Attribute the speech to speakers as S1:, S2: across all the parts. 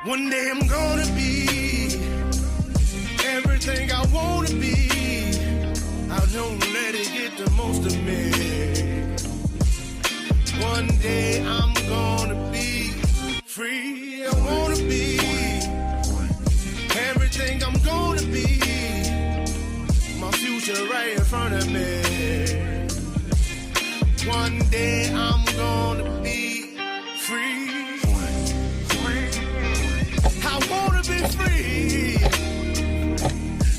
S1: One day I'm gonna be everything I wanna be. I don't let it get the most of me. One day I'm gonna be free. I wanna be everything I'm gonna be. My future right in front of me. One day I'm gonna be free. I wanna be free.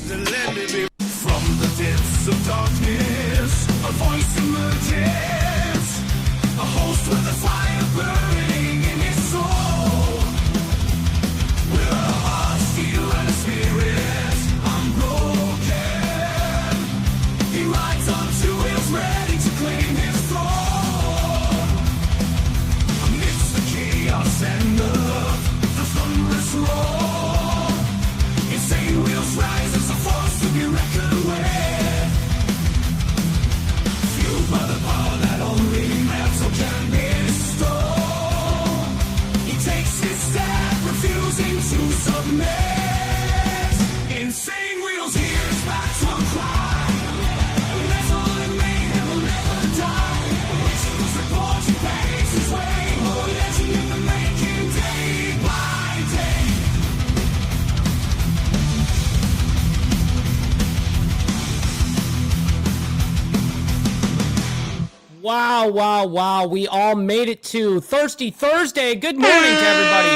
S1: Then let me be. From the depths of darkness, a voice emerges. A host with a fire burning in his soul. With a heart, steel, and a spirit unbroken. He rides on two wheels, ready to claim his throne. Amidst the chaos and the thunderous roar, insane wheels rise as a force to be reckoned with. Fueled by the power that only metal can bestow. He takes his stand, refusing to submit. Insane wheels hears back to cry. Metal and mayhem will never die. Rituals report he pays his way. Oh, legend in the making, day by day.
S2: Wow, wow, wow. We all made it to Thirsty Thursday. Good morning to everybody.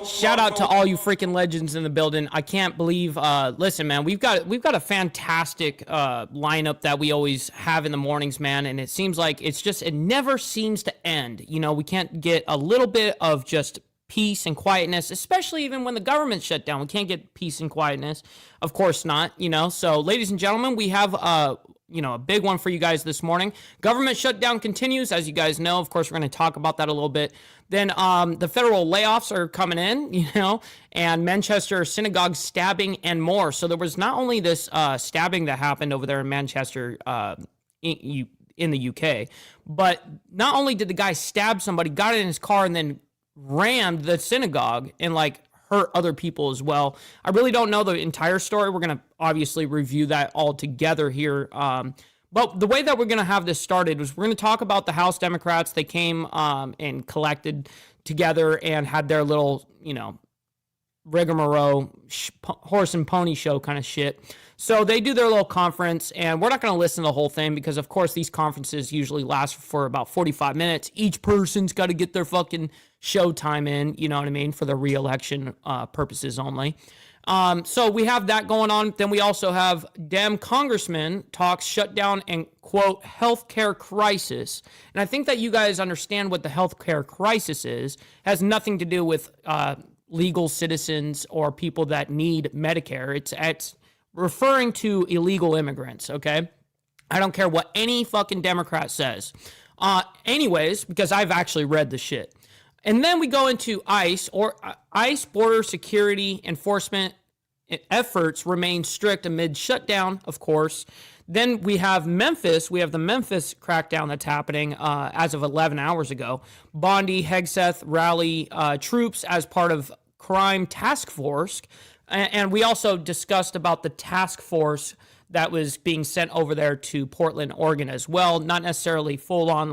S2: Shout out to all you freaking legends in the building. I can't believe, listen, man, we've got a fantastic lineup that we always have in the mornings, man, and it seems like it never seems to end. You know, we can't get a little bit of just peace and quietness, especially even when the government's shut down. We can't get peace and quietness. Of course not, you know. So, ladies and gentlemen, we have a big one for you guys this morning. Government shutdown continues, as you guys know. Of course, we're going to talk about that a little bit. Then the federal layoffs are coming in, you know, and Manchester Synagogue stabbing and more. So there was not only this stabbing that happened over there in Manchester in the UK, but not only did the guy stab somebody, got in his car, and then rammed the synagogue and hurt other people as well. I really don't know the entire story. We're going to obviously review that all together here. But the way that we're going to have this started was we're going to talk about the House Democrats. They came and collected together and had their little, rigmarole, horse and pony show kind of shit. So they do their little conference, and we're not going to listen to the whole thing because, of course, these conferences usually last for about 45 minutes. Each person's got to get their fucking show time in, you know what I mean, for the re-election purposes only. So we have that going on. Then we also have Dem Congressman talks shutdown and, quote, healthcare crisis. And I think that you guys understand what the healthcare crisis is. It has nothing to do with legal citizens or people that need Medicare. It's referring to illegal immigrants, okay? I don't care what any fucking Democrat says. Anyways, because I've actually read the shit. And then we go into ICE, or ICE border security enforcement efforts remain strict amid shutdown, of course. Then we have Memphis. We have the Memphis crackdown that's happening as of 11 hours ago. Bondi, Hegseth rally troops as part of crime task force. And we also discussed about the task force that was being sent over there to Portland, Oregon as well. Not necessarily full on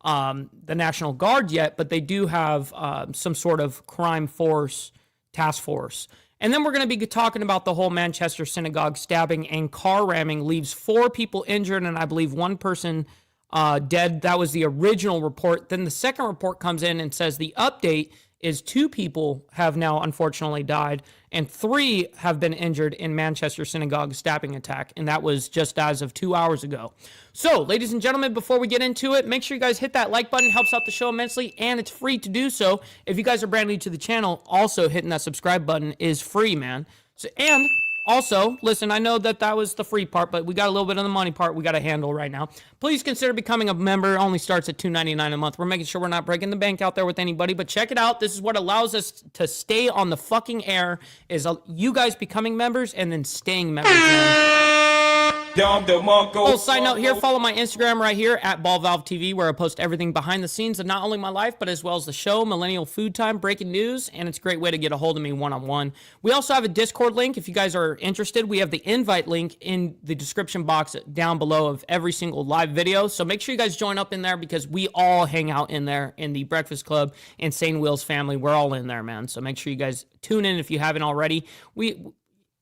S2: the National Guard yet, but they do have some sort of crime force, task force. And then we're going to be talking about the whole Manchester Synagogue stabbing and car ramming leaves 4 people injured and I believe 1 person dead. That was the original report. Then the second report comes in and says the update is 2 people have now unfortunately died and 3 have been injured in Manchester Synagogue stabbing attack. And that was just as of 2 hours ago. So, ladies and gentlemen, before we get into it, make sure you guys hit that like button. It helps out the show immensely, and it's free to do so. If you guys are brand new to the channel, also hitting that subscribe button is free, man. So, and also, listen, I know that was the free part, but we got a little bit of the money part we got to handle right now. Please consider becoming a member. It only starts at $2.99 a month. We're making sure we're not breaking the bank out there with anybody, but check it out. This is what allows us to stay on the fucking air, is you guys becoming members and then staying members, man. Oh, side note here, follow my Instagram right here at BallValveTV, where I post everything behind the scenes of not only my life, but as well as the show, Millennial Food Time, breaking news, and it's a great way to get a hold of me one-on-one. We also have a Discord link if you guys are interested. We have the invite link in the description box down below of every single live video, so make sure you guys join up in there because we all hang out in there in the Breakfast Club, Insane Wheels family. We're all in there, man, so make sure you guys tune in if you haven't already.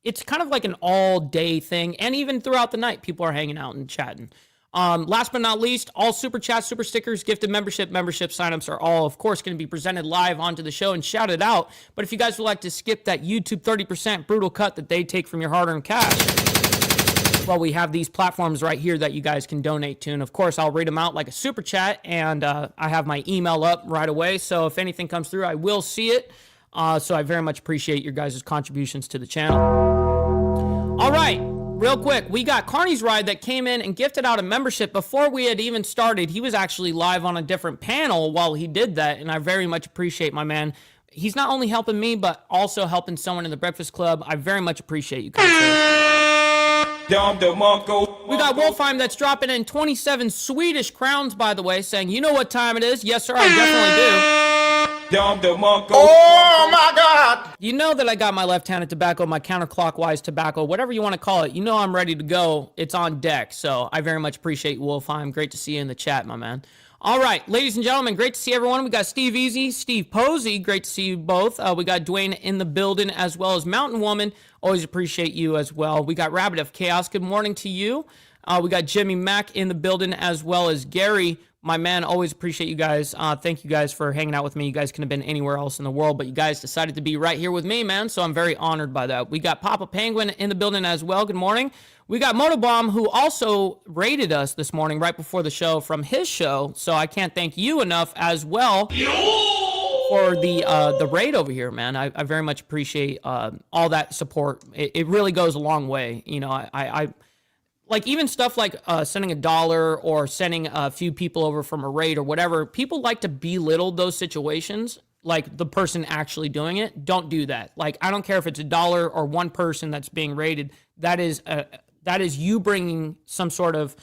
S2: It's kind of like an all-day thing, and even throughout the night, people are hanging out and chatting. Last but not least, all super chats, super stickers, gifted membership signups are all, of course, going to be presented live onto the show and shouted out. But if you guys would like to skip that YouTube 30% brutal cut that they take from your hard-earned cash, well, we have these platforms right here that you guys can donate to. And, of course, I'll read them out like a super chat, and I have my email up right away. So if anything comes through, I will see it. So I very much appreciate your guys' contributions to the channel. All right, real quick, we got Carney's Ride that came in and gifted out a membership before we had even started. He was actually live on a different panel while he did that, and I very much appreciate my man. He's not only helping me, but also helping someone in the Breakfast Club. I very much appreciate you guys. We got Wolfheim that's dropping in 27 Swedish crowns, by the way, saying, you know what time it is? Yes, sir, I definitely do.
S3: Oh my God!
S2: You know that I got my left-handed tobacco, my counterclockwise tobacco, whatever you want to call it. You know I'm ready to go. It's on deck. So I very much appreciate you, Wolfheim. Great to see you in the chat, my man. All right, ladies and gentlemen, great to see everyone. We got Steve Easy, Steve Posey. Great to see you both. We got Dwayne in the building as well as Mountain Woman. Always appreciate you as well. We got Rabbit of Chaos. Good morning to you. We got Jimmy Mack in the building as well as Gary. My man, always appreciate you guys. Thank you guys for hanging out with me. You guys could have been anywhere else in the world, but you guys decided to be right here with me, man, so I'm very honored by that. We got Papa Penguin in the building as well. Good morning. We got Motobomb, who also rated us this morning right before the show from his show, so I can't thank you enough as well for the raid over here, man. I very much appreciate all that support. It really goes a long way. You know, I like even stuff like sending $1 or sending a few people over from a raid or whatever, people like to belittle those situations, like the person actually doing it. Don't do that. Like, I don't care if it's $1 or one person that's being raided. That is you bringing some sort of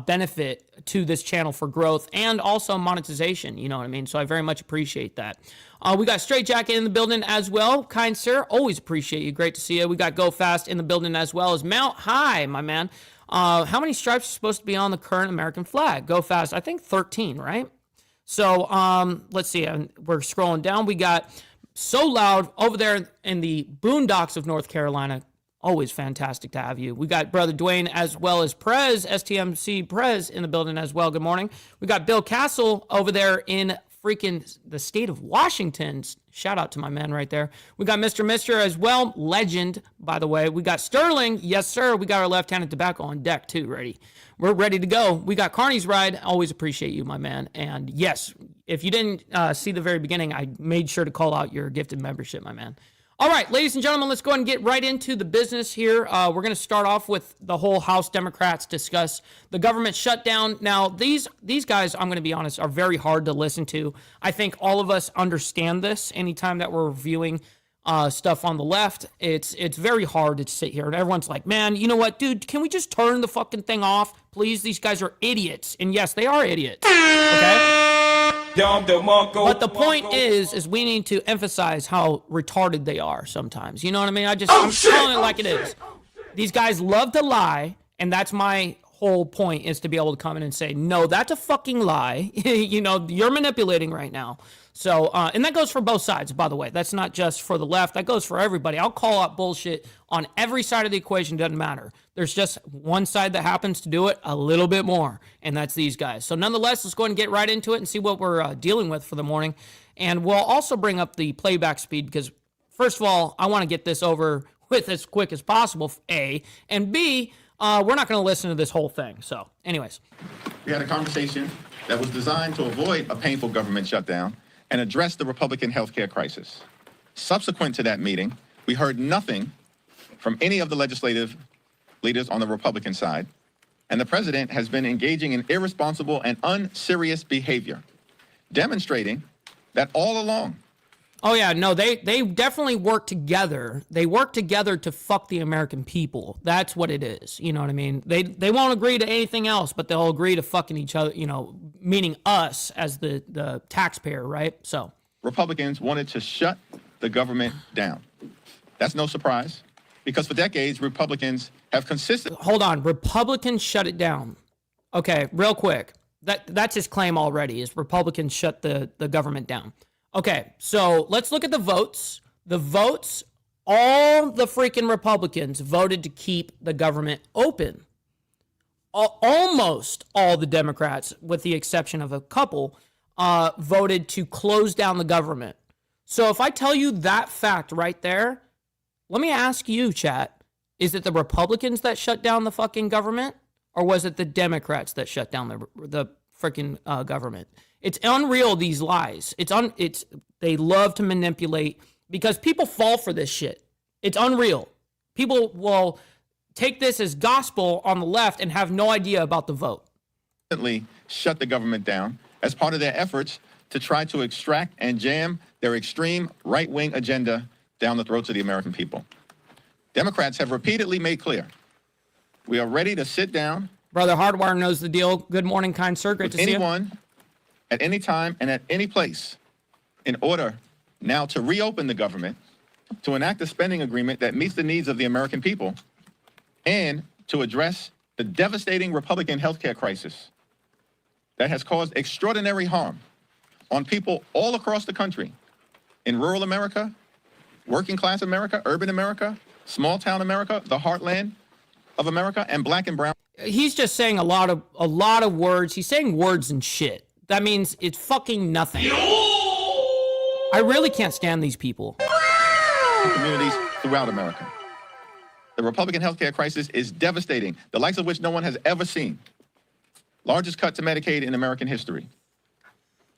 S2: benefit to this channel for growth and also monetization. You know what I mean? So I very much appreciate that. We got Straight Jacket in the building as well. Kind sir, always appreciate you. Great to see you. We got Go Fast in the building as well as Mount High, my man. How many stripes are supposed to be on the current American flag? Go Fast, I think 13, right? So let's see. We're scrolling down. We got So Loud over there in the boondocks of North Carolina. Always fantastic to have you. We got Brother Dwayne as well as Prez, STMC Prez in the building as well. Good morning. We got Bill Castle over there in freaking the state of Washington. Shout out to my man right there. We got Mr. as well. Legend, by the way. We got Sterling. Yes, sir. We got our left-handed tobacco on deck, too, ready. We're ready to go. We got Carney's Ride. Always appreciate you, my man. And yes, if you didn't see the very beginning, I made sure to call out your gifted membership, my man. All right, ladies and gentlemen, let's go ahead and get right into the business here. We're going to start off with the whole House Democrats discuss the government shutdown. Now, these guys, I'm going to be honest, are very hard to listen to. I think all of us understand this anytime that we're reviewing stuff on the left. It's very hard to sit here, and everyone's like, man, you know what, dude, can we just turn the fucking thing off, please? These guys are idiots. And yes, they are idiots, okay? But the point is we need to emphasize how retarded they are sometimes. You know what I mean? I'm telling it like it is. These guys love to lie, and that's my whole point, is to be able to come in and say, no, that's a fucking lie. You know, you're manipulating right now. So, and that goes for both sides, by the way. That's not just for the left. That goes for everybody. I'll call out bullshit on every side of the equation. Doesn't matter. There's just one side that happens to do it a little bit more, and that's these guys. So nonetheless, let's go ahead and get right into it and see what we're dealing with for the morning. And we'll also bring up the playback speed because, first of all, I want to get this over with as quick as possible, A. And B, we're not going to listen to this whole thing. So anyways.
S3: We had a conversation that was designed to avoid a painful government shutdown and address the Republican healthcare crisis. Subsequent to that meeting, we heard nothing from any of the legislative leaders on the Republican side, and the president has been engaging in irresponsible and unserious behavior, demonstrating that all along,
S2: Oh yeah, no, they definitely work together. They work together to fuck the American people. That's what it is. You know what I mean? They won't agree to anything else, but they'll agree to fucking each other, you know, meaning us as the taxpayer, right? So
S3: Republicans wanted to shut the government down. That's no surprise, because for decades, Republicans have consistently...
S2: Hold on, Republicans shut it down. Okay, real quick. That's his claim already, is Republicans shut the government down. Okay, so let's look at the votes. The votes, all the freaking Republicans voted to keep the government open. Almost all the Democrats, with the exception of a couple, voted to close down the government. So if I tell you that fact right there, let me ask you, chat, is it the Republicans that shut down the fucking government? Or was it the Democrats that shut down the freaking government? It's unreal, these lies. They love to manipulate because people fall for this shit. It's unreal. People will take this as gospel on the left and have no idea about the vote.
S3: Shut the government down as part of their efforts to try to extract and jam their extreme right-wing agenda down the throats of the American people. Democrats have repeatedly made clear, we are ready to sit down.
S2: Brother Hardwire knows the deal. Good morning, kind sir. Great to see you.
S3: Anyone, at any time, and at any place, in order now to reopen the government, to enact a spending agreement that meets the needs of the American people, and to address the devastating Republican healthcare crisis that has caused extraordinary harm on people all across the country, in rural America, working class America, urban America, small town America, the heartland of America, and black and brown.
S2: He's just saying a lot of words. He's saying words and shit. That means it's fucking nothing. I really can't stand these people.
S3: Communities throughout America. The Republican healthcare crisis is devastating, the likes of which no one has ever seen. Largest cut to Medicaid in American history.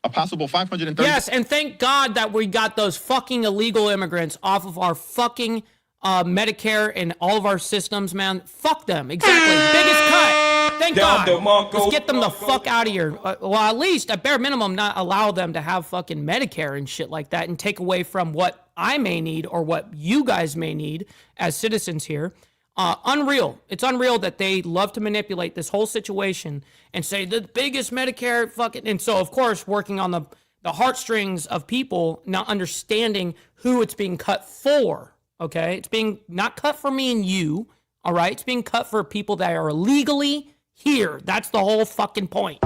S3: A possible 530...
S2: Yes, and thank God that we got those fucking illegal immigrants off of our fucking Medicare and all of our systems, man. Fuck them. Exactly. Biggest cut. Thank God. Let's get them the fuck out of here. Well, at least, at bare minimum, not allow them to have fucking Medicare and shit like that and take away from what I may need or what you guys may need as citizens here. Unreal. It's unreal that they love to manipulate this whole situation and say the biggest Medicare fucking... And so, of course, working on the heartstrings of people, not understanding who it's being cut for, okay? It's being not cut for me and you, all right? It's being cut for people that are illegally here. That's the whole fucking point.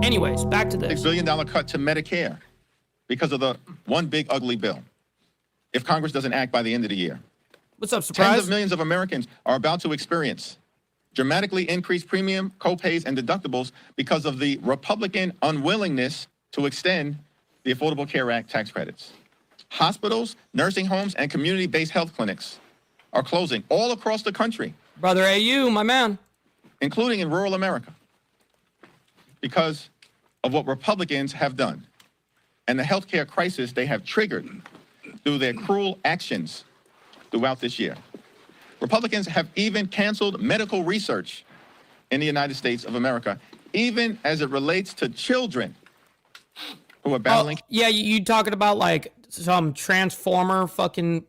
S2: Anyways, back to this.
S3: $6 billion cut to Medicare because of the one big ugly bill. If Congress doesn't act by the end of the year.
S2: What's up, surprise?
S3: Tens of millions of Americans are about to experience dramatically increased premium, co-pays, and deductibles because of the Republican unwillingness to extend the Affordable Care Act tax credits. Hospitals, nursing homes, and community-based health clinics are closing all across the country.
S2: Brother AU, my man.
S3: Including in rural America, because of what Republicans have done and the healthcare crisis they have triggered through their cruel actions throughout this year. Republicans have even canceled medical research in the United States of America, even as it relates to children who are battling.
S2: Yeah, you talking about like some transformer fucking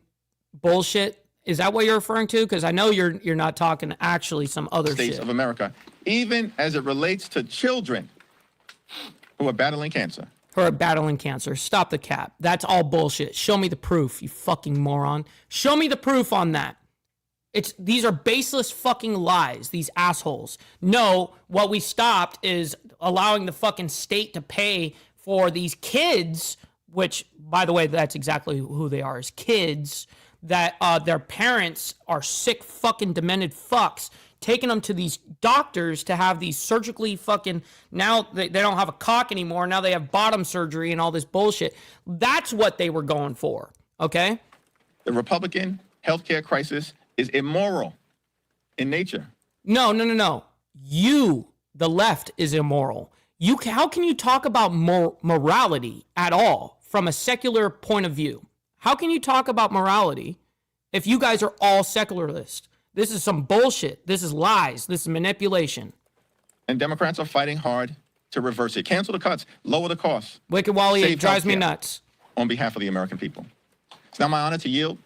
S2: bullshit? Is that what you're referring to? Because I know you're not talking actually some other
S3: States
S2: shit.
S3: of America, even as it relates to children who are battling cancer.
S2: Who are battling cancer. Stop the cap. That's all bullshit. Show me the proof, you fucking moron. Show me the proof on that. These are baseless fucking lies, these assholes. No, what we stopped is allowing the fucking state to pay for these kids, which, by the way, that's exactly who they are, is kids, that their parents are sick fucking demented fucks, taking them to these doctors to have these surgically fucking, now they don't have a cock anymore, now they have bottom surgery and all this bullshit. That's what they were going for, okay?
S3: The Republican healthcare crisis is immoral in nature.
S2: No. You, the left, is immoral. How can you talk about morality at all from a secular point of view? How can you talk about morality if you guys are all secularists? This is some bullshit. This is lies. This is manipulation.
S3: And Democrats are fighting hard to reverse it. Cancel the cuts, lower the costs.
S2: Wicked Wally, it
S3: save
S2: drives me
S3: healthcare.
S2: nuts.
S3: on behalf of the American people. It's now my honor to yield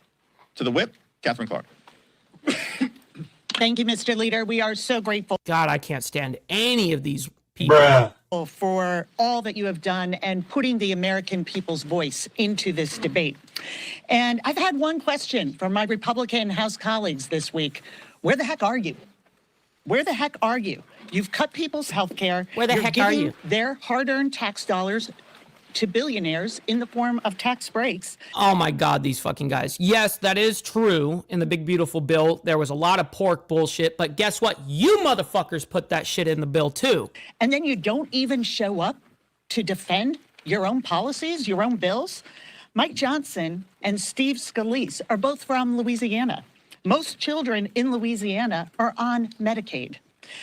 S3: to the whip, Catherine Clark.
S4: Thank you, Mr. Leader. We are so grateful.
S2: God, I can't stand any of these people.
S4: For all that you have done and putting the American people's voice into this debate. And I've had one question from my Republican House colleagues this week. Where the heck are you? Where the heck are you? You've cut people's health care.
S2: Where the heck are you?
S4: Their hard-earned tax dollars to billionaires in the form of tax breaks.
S2: Oh my God, these fucking guys. Yes, that is true. In the big beautiful bill, there was a lot of pork bullshit, but guess what? You motherfuckers put that shit in the bill too.
S4: And then you don't even show up to defend your own policies, your own bills. Mike Johnson and Steve Scalise are both from Louisiana. Most children in Louisiana are on Medicaid.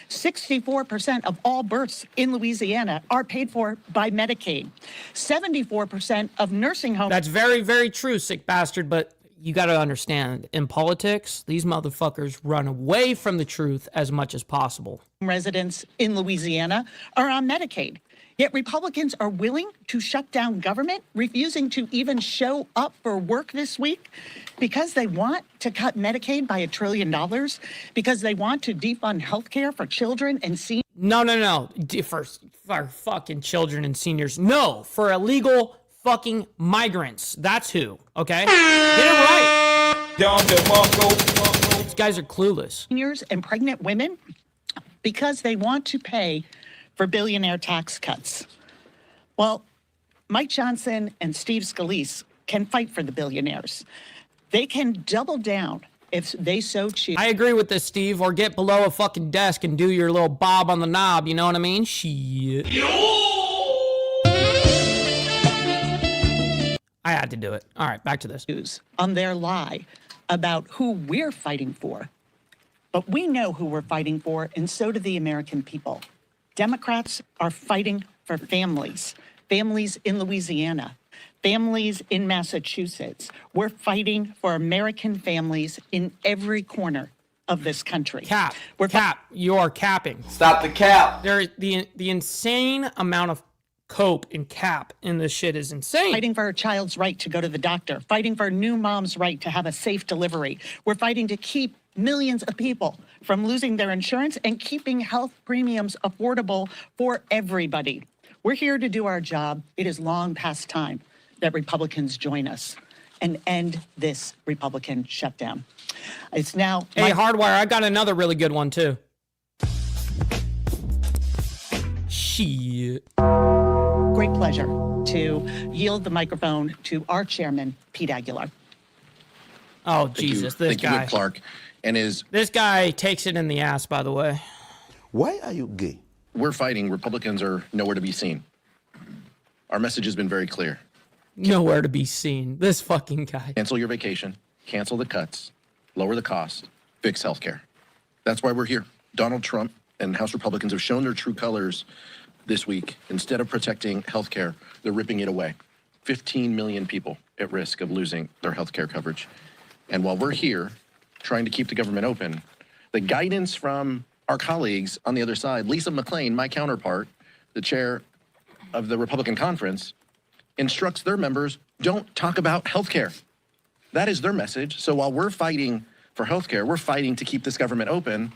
S4: 64% of all births in Louisiana are paid for by Medicaid. 74% of nursing homes.
S2: That's very, very true, sick bastard, but you got to understand, in politics, these motherfuckers run away from the truth as much as possible.
S4: Residents in Louisiana are on Medicaid. Yet Republicans are willing to shut down government, refusing to even show up for work this week because they want to cut Medicaid by $1 trillion, because they want to defund health care for children and seniors.
S2: No. For fucking children and seniors. No, for illegal fucking migrants. That's who, okay? Get it right. These guys are clueless.
S4: Seniors and pregnant women because they want to pay for billionaire tax cuts. Well, Mike Johnson and Steve Scalise can fight for the billionaires. They can double down if they so choose.
S2: I agree with this, Steve, or get below a fucking desk and do your little bob on the knob, you know what I mean? Shit. I had to do it. All right, back to this.
S4: On their lie about who we're fighting for. But we know who we're fighting for, and so do the American people. Democrats are fighting for families, families in Louisiana, families in Massachusetts. We're fighting for American families in every corner of this country.
S2: You are capping.
S5: Stop the cap.
S2: The insane amount of cope and cap in this shit is insane.
S4: Fighting for a child's right to go to the doctor, fighting for a new mom's right to have a safe delivery. We're fighting to keep millions of people from losing their insurance and keeping health premiums affordable for everybody. We're here to do our job. It is long past time that Republicans join us and end this Republican shutdown. It's now...
S2: Hey, Hardwire, I got another really good one, too. Shit.
S4: Great pleasure to yield the microphone to our chairman, Pete Aguilar.
S2: Oh, Jesus, this guy.
S6: Thank you, Clark. And
S2: this guy takes it in the ass, by the way.
S7: Why are you gay?
S6: we're fighting. Republicans are nowhere to be seen. Our message has been very clear.
S2: Nowhere to be seen. This fucking guy.
S6: Cancel your vacation, cancel the cuts, lower the cost, fix healthcare. That's why we're here. Donald Trump and House Republicans have shown their true colors this week. Instead of protecting healthcare, they're ripping it away. 15 million people at risk of losing their healthcare coverage. And while we're here trying to keep the government open, the guidance from our colleagues on the other side, Lisa McClain, my counterpart, the chair of the Republican conference, instructs their members, don't talk about healthcare. That is their message. So while we're fighting for healthcare, we're fighting to keep this government open.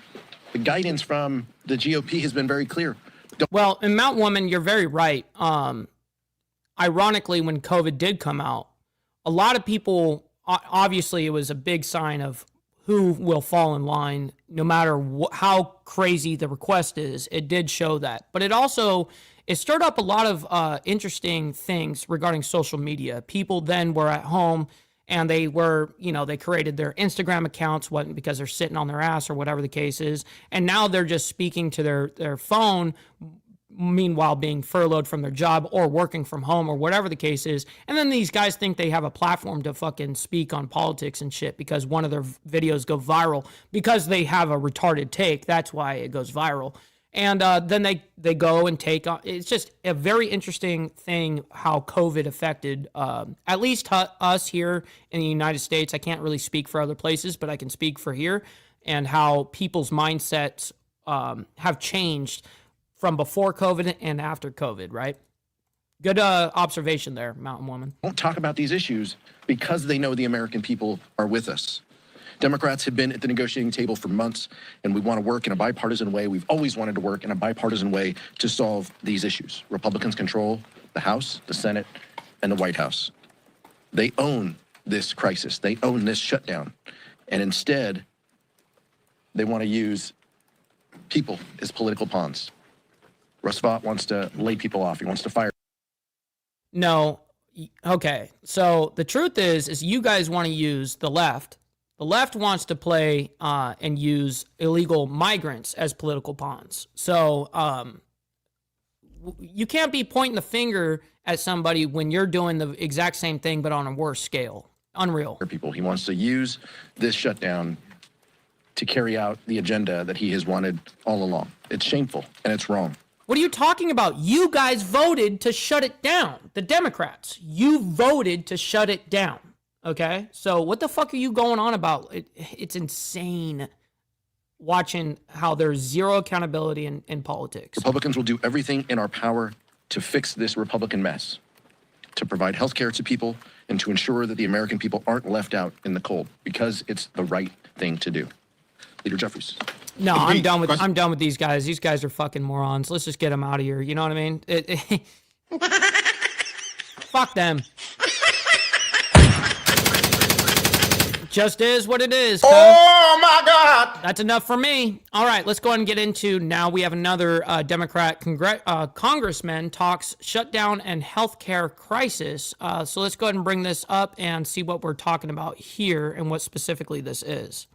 S6: The guidance from the GOP has been very clear.
S2: Well, in Mount Woman, you're very right. Ironically, when COVID did come out, a lot of people, obviously it was a big sign of who will fall in line, no matter how crazy the request is. It did show that. But it stirred up a lot of interesting things regarding social media. People then were at home and they were, they created their Instagram accounts, because they're sitting on their ass or whatever the case is. And now they're just speaking to their phone, meanwhile being furloughed from their job or working from home or whatever the case is. And then these guys think they have a platform to fucking speak on politics and shit because one of their videos go viral because they have a retarded take. That's why it goes viral. And then they go and take on. It's just a very interesting thing how COVID affected at least us here in the United States. I can't really speak for other places, but I can speak for here, and how people's mindsets have changed from before COVID and after COVID, right? Good observation there, Mountain Woman.
S6: Won't talk about these issues because they know the American people are with us. Democrats have been at the negotiating table for months, and we want to work in a bipartisan way. We've always wanted to work in a bipartisan way to solve these issues. Republicans control the House, the Senate, and the White House. They own this crisis. They own this shutdown. And instead, they want to use people as political pawns. Russ Vought wants to lay people off. He wants to fire.
S2: No. Okay. So the truth is you guys want to use the left. The left wants to play and use illegal migrants as political pawns. So you can't be pointing the finger at somebody when you're doing the exact same thing, but on a worse scale. Unreal.
S6: People. He wants to use this shutdown to carry out the agenda that he has wanted all along. It's shameful and it's wrong.
S2: What are you talking about? You guys voted to shut it down. The Democrats. You voted to shut it down. Okay? So what the fuck are you going on about? It's insane watching how there's zero accountability in politics.
S6: Republicans will do everything in our power to fix this Republican mess, to provide health care to people, and to ensure that the American people aren't left out in the cold, because it's the right thing to do. Leader Jeffries.
S2: No, I'm done with these guys. These guys are fucking morons. Let's just get them out of here. You know what I mean? Fuck them. Just is what it is.
S7: Oh my God!
S2: That's enough for me. All right, let's go ahead and get into now. We have another Democrat congressman talks shutdown and healthcare crisis. So let's go ahead and bring this up and see what we're talking about here and what specifically this is.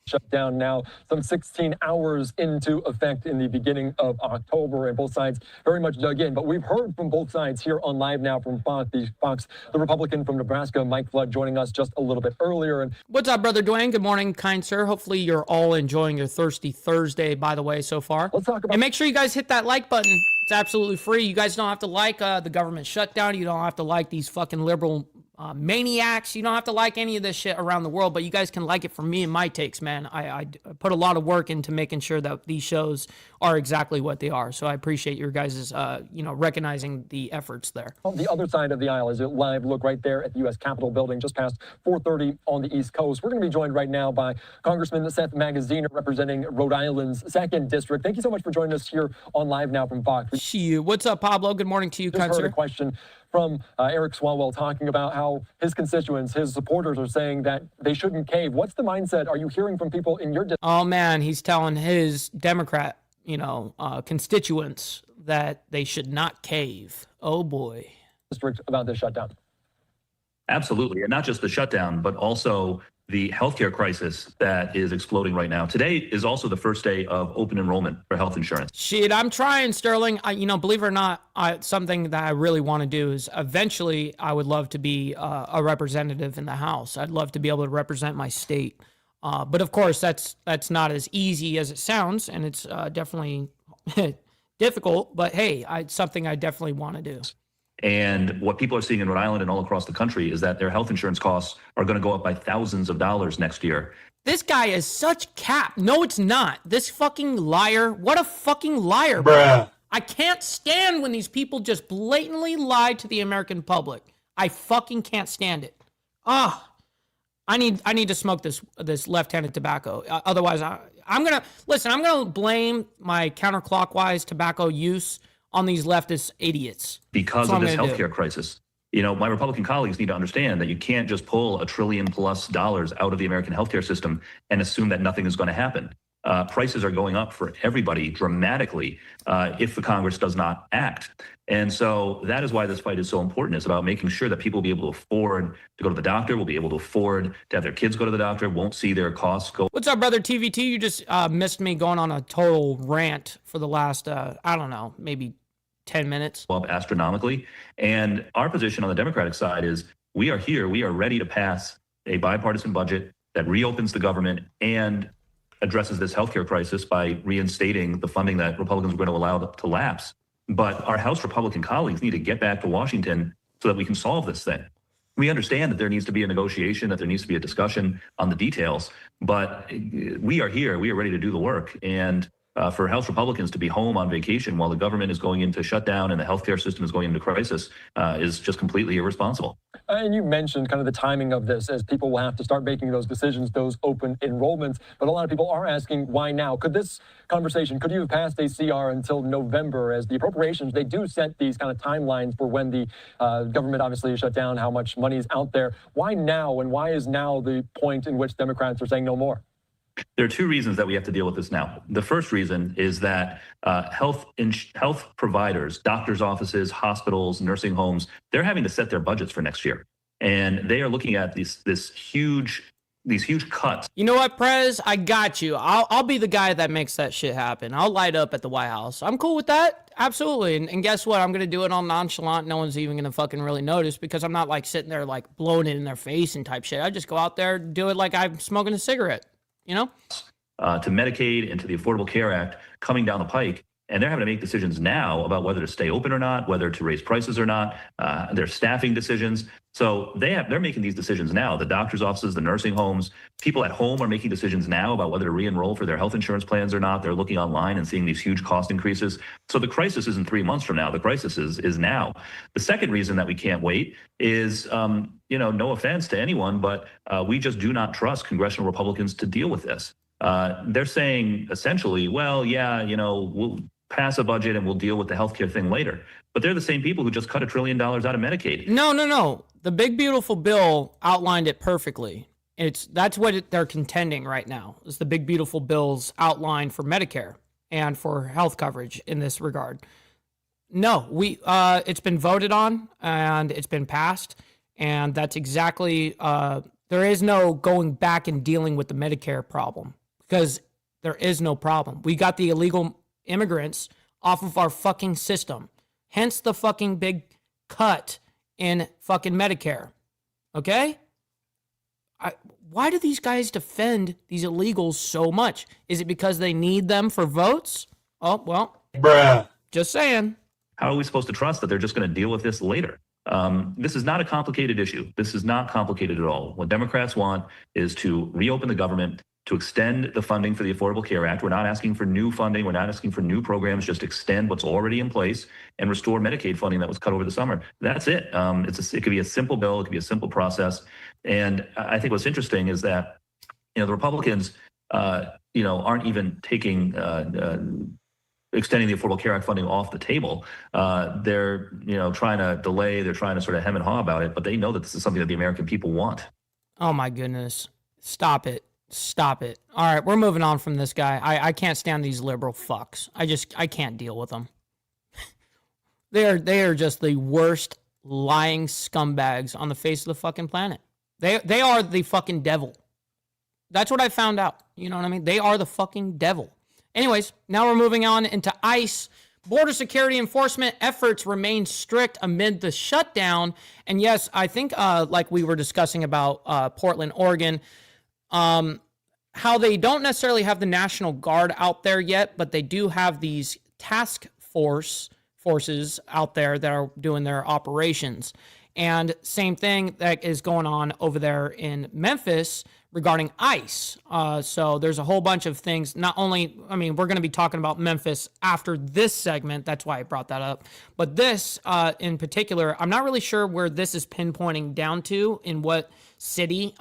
S5: Shutdown now some 16 hours into effect in the beginning of October, and both sides very much dug in. But we've heard from both sides here on Live Now from Fox, the Republican from Nebraska, Mike Flood, joining us just a little bit earlier. And
S2: what's up, Brother Dwayne? Good morning, kind sir. Hopefully you're all enjoying your Thirsty Thursday, by the way, so far.
S5: Let's talk about.
S2: And make sure you guys hit that like button. It's absolutely free. You guys don't have to like the government shutdown. You don't have to like these fucking liberal maniacs. You don't have to like any of this shit around the world, but you guys can like it for me and my takes, man. I put a lot of work into making sure that these shows are exactly what they are. So I appreciate your guys' recognizing the efforts there.
S5: On the other side of the aisle is a live look right there at the U.S. Capitol building just past 4:30 on the East Coast. We're going to be joined right now by Congressman Seth Magaziner, representing Rhode Island's 2nd District. Thank you so much for joining us here on Live Now from Fox.
S2: What's up, Pablo? Good morning to you,
S5: Just
S2: kind
S5: heard
S2: sir.
S5: a question from Eric Swalwell talking about how his constituents, his supporters are saying that they shouldn't cave. What's the mindset are you hearing from people in your district?
S2: Oh, man, he's telling his Democrat, constituents that they should not cave. Oh, boy.
S5: About this shutdown?
S8: Absolutely. And not just the shutdown, but also the healthcare crisis that is exploding right now. Today is also the first day of open enrollment for health insurance.
S2: Shit, I'm trying, Sterling. Believe it or not, something that I really want to do is eventually I would love to be a representative in the House. I'd love to be able to represent my state. But of course, that's not as easy as it sounds, and it's definitely difficult. But hey, it's something I definitely want to do.
S8: And what people are seeing in Rhode Island and all across the country is that their health insurance costs are going to go up by thousands of dollars next year.
S2: This guy is such cap. No, it's not. This fucking liar. What a fucking liar.
S7: Bruh.
S2: I can't stand when these people just blatantly lie to the American public. I fucking can't stand it. I need to smoke this left-handed tobacco. Otherwise, I'm gonna blame my counterclockwise tobacco use on these leftist idiots.
S8: Because of this healthcare crisis. My Republican colleagues need to understand that you can't just pull $1 trillion+ out of the American healthcare system and assume that nothing is going to happen. Prices are going up for everybody dramatically if the Congress does not act. And so that is why this fight is so important. It's about making sure that people will be able to afford to go to the doctor, will be able to afford to have their kids go to the doctor, won't see their costs go.
S2: What's up, brother TVT? You just missed me going on a total rant for the last, maybe 10 minutes.
S8: Up astronomically. And our position on the Democratic side is we are here. We are ready to pass a bipartisan budget that reopens the government and addresses this healthcare crisis by reinstating the funding that Republicans were going to allow to lapse. But our House Republican colleagues need to get back to Washington so that we can solve this thing. We understand that there needs to be a negotiation, that there needs to be a discussion on the details, but we are here. We are ready to do the work. And for House Republicans to be home on vacation while the government is going into shutdown and the healthcare system is going into crisis is just completely irresponsible.
S5: And you mentioned kind of the timing of this as people will have to start making those decisions, those open enrollments. But a lot of people are asking why now? Could this conversation, could you have passed a CR until November as the appropriations, they do set these kind of timelines for when the government obviously is shut down, how much money is out there. Why now? And why is now the point in which Democrats are saying no more?
S8: There are two reasons that we have to deal with this now. The first reason is that health providers, doctors' offices, hospitals, nursing homes, they're having to set their budgets for next year. And they are looking at these huge cuts.
S2: You know what, Prez? I got you. I'll be the guy that makes that shit happen. I'll light up at the White House. I'm cool with that. Absolutely. And guess what? I'm going to do it all nonchalant. No one's even going to fucking really notice because I'm not like sitting there like blowing it in their face and type shit. I just go out there, do it like I'm smoking a cigarette. You know,
S8: to Medicaid and to the Affordable Care Act coming down the pike, and they're having to make decisions now about whether to stay open or not, whether to raise prices or not. Their staffing decisions. So they're making these decisions now. The doctors' offices, the nursing homes, people at home are making decisions now about whether to re-enroll for their health insurance plans or not. They're looking online and seeing these huge cost increases. So the crisis isn't 3 months from now. The crisis is now. The second reason that we can't wait is, no offense to anyone, but we just do not trust congressional Republicans to deal with this. They're saying essentially, well, yeah, we'll pass a budget and we'll deal with the healthcare thing later. But they're the same people who just cut $1 trillion out of Medicaid.
S2: No. The big beautiful bill outlined it perfectly. That's what they're contending right now. Is the big beautiful bill's outline for Medicare and for health coverage in this regard. No, it's been voted on and it's been passed, and that's exactly there is no going back and dealing with the Medicare problem because there is no problem. We got the illegal immigrants off of our fucking system. Hence the fucking big cut in fucking Medicare. Okay? Why do these guys defend these illegals so much? Is it because they need them for votes? Oh, well.
S7: Bruh.
S2: Just saying.
S8: How are we supposed to trust that they're just going to deal with this later? This is not a complicated issue. This is not complicated at all. What Democrats want is to reopen the government, to extend the funding for the Affordable Care Act. We're not asking for new funding. We're not asking for new programs. Just extend what's already in place and restore Medicaid funding that was cut over the summer. That's it. It could be a simple bill. It could be a simple process. And I think what's interesting is that, the Republicans, aren't even taking extending the Affordable Care Act funding off the table. They're, trying to delay. They're trying to sort of hem and haw about it, but they know that this is something that the American people want.
S2: Oh my goodness. Stop it. All right, we're moving on from this guy. I can't stand these liberal fucks. I can't deal with them. They are just the worst lying scumbags on the face of the fucking planet. They are the fucking devil. That's what I found out. You know what I mean? They are the fucking devil. Anyways, now we're moving on into ICE. Border security enforcement efforts remain strict amid the shutdown. And yes, I think like we were discussing about Portland, Oregon, how they don't necessarily have the National Guard out there yet, but they do have these task forces out there that are doing their operations. And same thing that is going on over there in Memphis regarding ICE. So there's a whole bunch of things. Not only, we're going to be talking about Memphis after this segment. That's why I brought that up. But this in particular, I'm not really sure where this is pinpointing down to in what city.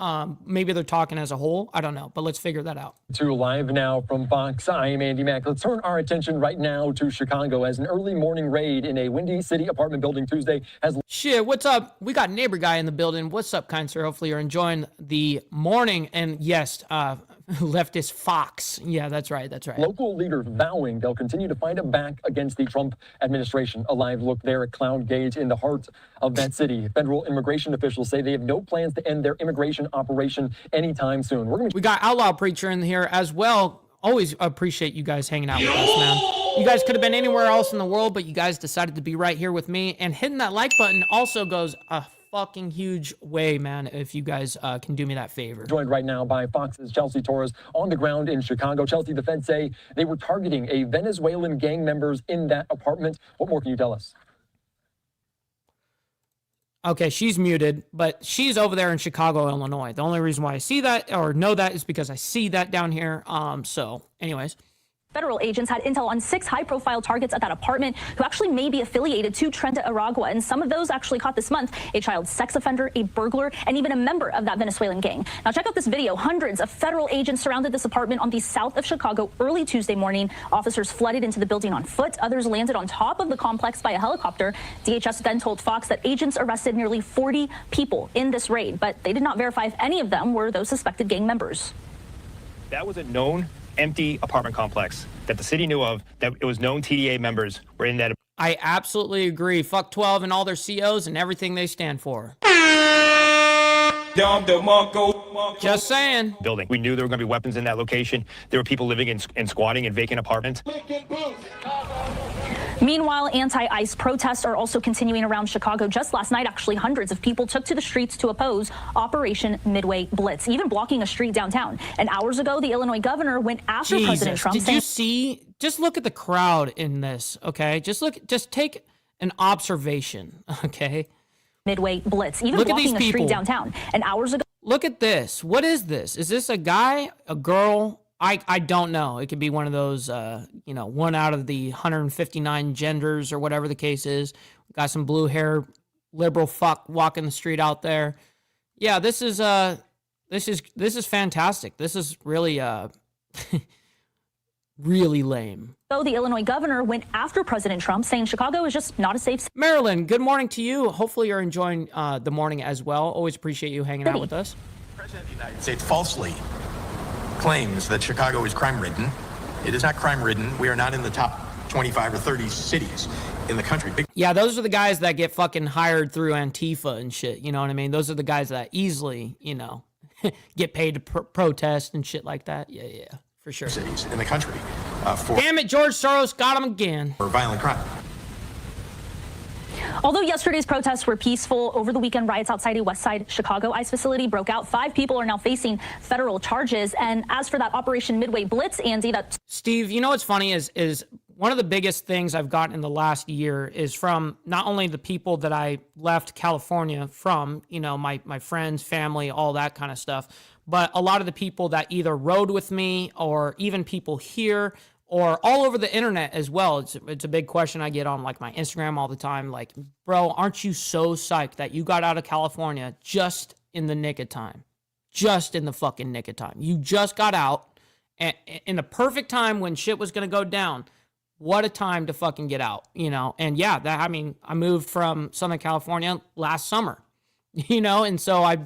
S2: Maybe they're talking as a whole. I don't know, but let's figure that out.
S5: To live now from Fox, I am Andy Mack. Let's turn our attention right now to Chicago as an early morning raid in a Windy City apartment building Tuesday has...
S2: Shit, what's up? We got neighbor guy in the building. What's up, kind sir? Hopefully you're enjoying the morning. And yes, leftist Fox. Yeah, that's right.
S5: Local leaders vowing they'll continue to fight back against the Trump administration. A live look there at Cloud Gate in the heart of that city. Federal immigration officials say they have no plans to end their immigration operation anytime soon.
S2: We got Outlaw Preacher in here as well. Always appreciate you guys hanging out with us, man. You guys could have been anywhere else in the world, but you guys decided to be right here with me. And hitting that like button also goes a fucking huge way, man, if you guys can do me that favor.
S5: Joined right now by Fox's Chelsea Torres on the ground in Chicago. Chelsea, the feds say they were targeting a Venezuelan gang members in that apartment. What more can you tell us?
S2: Okay, she's muted, but she's over there in Chicago, Illinois. The only reason why I see that or know that is because I see that down here. So anyways.
S9: Federal agents had intel on 6 high-profile targets at that apartment who actually may be affiliated to Trenta Aragua, and some of those actually caught this month: a child sex offender, a burglar, and even a member of that Venezuelan gang. Now check out this video. Hundreds of federal agents surrounded this apartment on the south of Chicago early Tuesday morning. Officers flooded into the building on foot. Others landed on top of the complex by a helicopter. DHS then told Fox that agents arrested nearly 40 people in this raid, but they did not verify if any of them were those suspected gang members.
S10: That was a known empty apartment complex that the city knew of, that it was known TDA members were in that.
S2: I absolutely agree. Fuck 12 and all their COs and everything they stand for. Just saying.
S10: Building. We knew there were going to be weapons in that location. There were people living in squatting in vacant apartments.
S9: Meanwhile, anti-ICE protests are also continuing around Chicago. Just last night, actually, hundreds of people took to the streets to oppose Operation Midway Blitz, even blocking a street downtown. And hours ago, the Illinois governor went after President Trump.
S2: Did you see? Just look at the crowd in this, okay? Just take an observation, okay?
S9: Midway Blitz, even blocking a street downtown. And hours ago.
S2: Look at this. What is this? Is this a guy, a girl? I don't know. It could be one of those, one out of the 159 genders or whatever the case is. Got some blue hair, liberal fuck walking the street out there. Yeah, this is fantastic. This is really really lame.
S9: So the Illinois governor went after President Trump, saying Chicago is just not a safe city.
S2: Marilyn, good morning to you. Hopefully you're enjoying the morning as well. Always appreciate you hanging out with us.
S11: The President of the United States falsely claims that Chicago is crime-ridden. It is not crime-ridden. We are not in the top 25 or 30 cities in the country.
S2: Yeah, those are the guys that get fucking hired through Antifa and shit. You know what I mean? Those are the guys that easily, get paid to protest and shit like that. Yeah, for sure.
S11: Cities in the country for
S2: damn it, George Soros got him again.
S11: For violent crime.
S9: Although yesterday's protests were peaceful, over the weekend riots outside a West Side Chicago ICE facility broke out. 5 people are now facing federal charges. And as for that Operation Midway Blitz, Andy, that
S2: Steve, you know what's funny is one of the biggest things I've gotten in the last year is from not only the people that I left California from, my friends, family, all that kind of stuff, but a lot of the people that either rode with me or even people here or all over the internet as well. It's a big question I get on like my Instagram all the time. Like, bro, aren't you so psyched that you got out of California just in the nick of time? Just in the fucking nick of time. You just got out in the perfect time when shit was going to go down. What a time to fucking get out, And yeah, I moved from Southern California last summer, and so I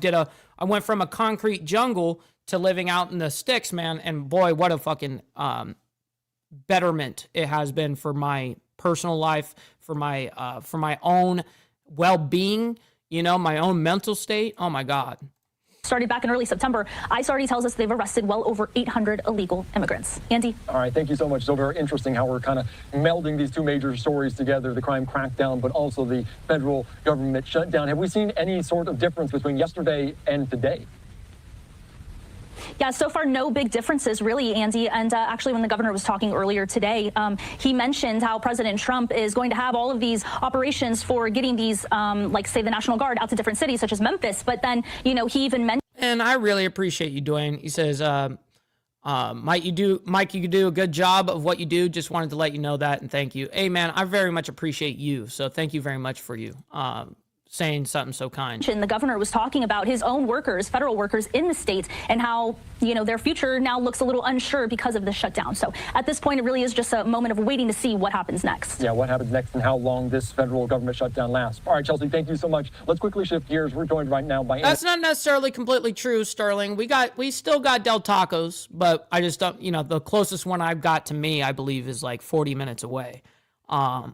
S2: went from a concrete jungle to living out in the sticks, man. And boy, what a fucking, betterment it has been for my personal life, for my own well-being, my own mental state. Oh my God.
S9: Started back in early September. ICE already tells us they've arrested well over 800 illegal immigrants. Andy?
S5: All right, thank you so much. So very interesting how we're kind of melding these two major stories together, the crime crackdown, but also the federal government shutdown. Have we seen any sort of difference between yesterday and today?
S9: Yeah, so far, no big differences, really, Andy. And actually, when the governor was talking earlier today, he mentioned how President Trump is going to have all of these operations for getting these, say, the National Guard out to different cities, such as Memphis. But then, he even mentioned.
S2: And I really appreciate you, Dwayne. He says, Mike, you do a good job of what you do. Just wanted to let you know that, and thank you. Hey, man, I very much appreciate you. So thank you very much for you. Saying something so kind.
S9: The governor was talking about his own workers, federal workers in the state, and how, their future now looks a little unsure because of the shutdown. So at this point, it really is just a moment of waiting to see what happens next.
S5: Yeah, what happens next and how long this federal government shutdown lasts. All right, Chelsea, thank you so much. Let's quickly shift gears. We're joined right now by...
S2: That's not necessarily completely true, Sterling. We still got Del Tacos, but I just don't, the closest one I've got to me, I believe, is like 40 minutes away. I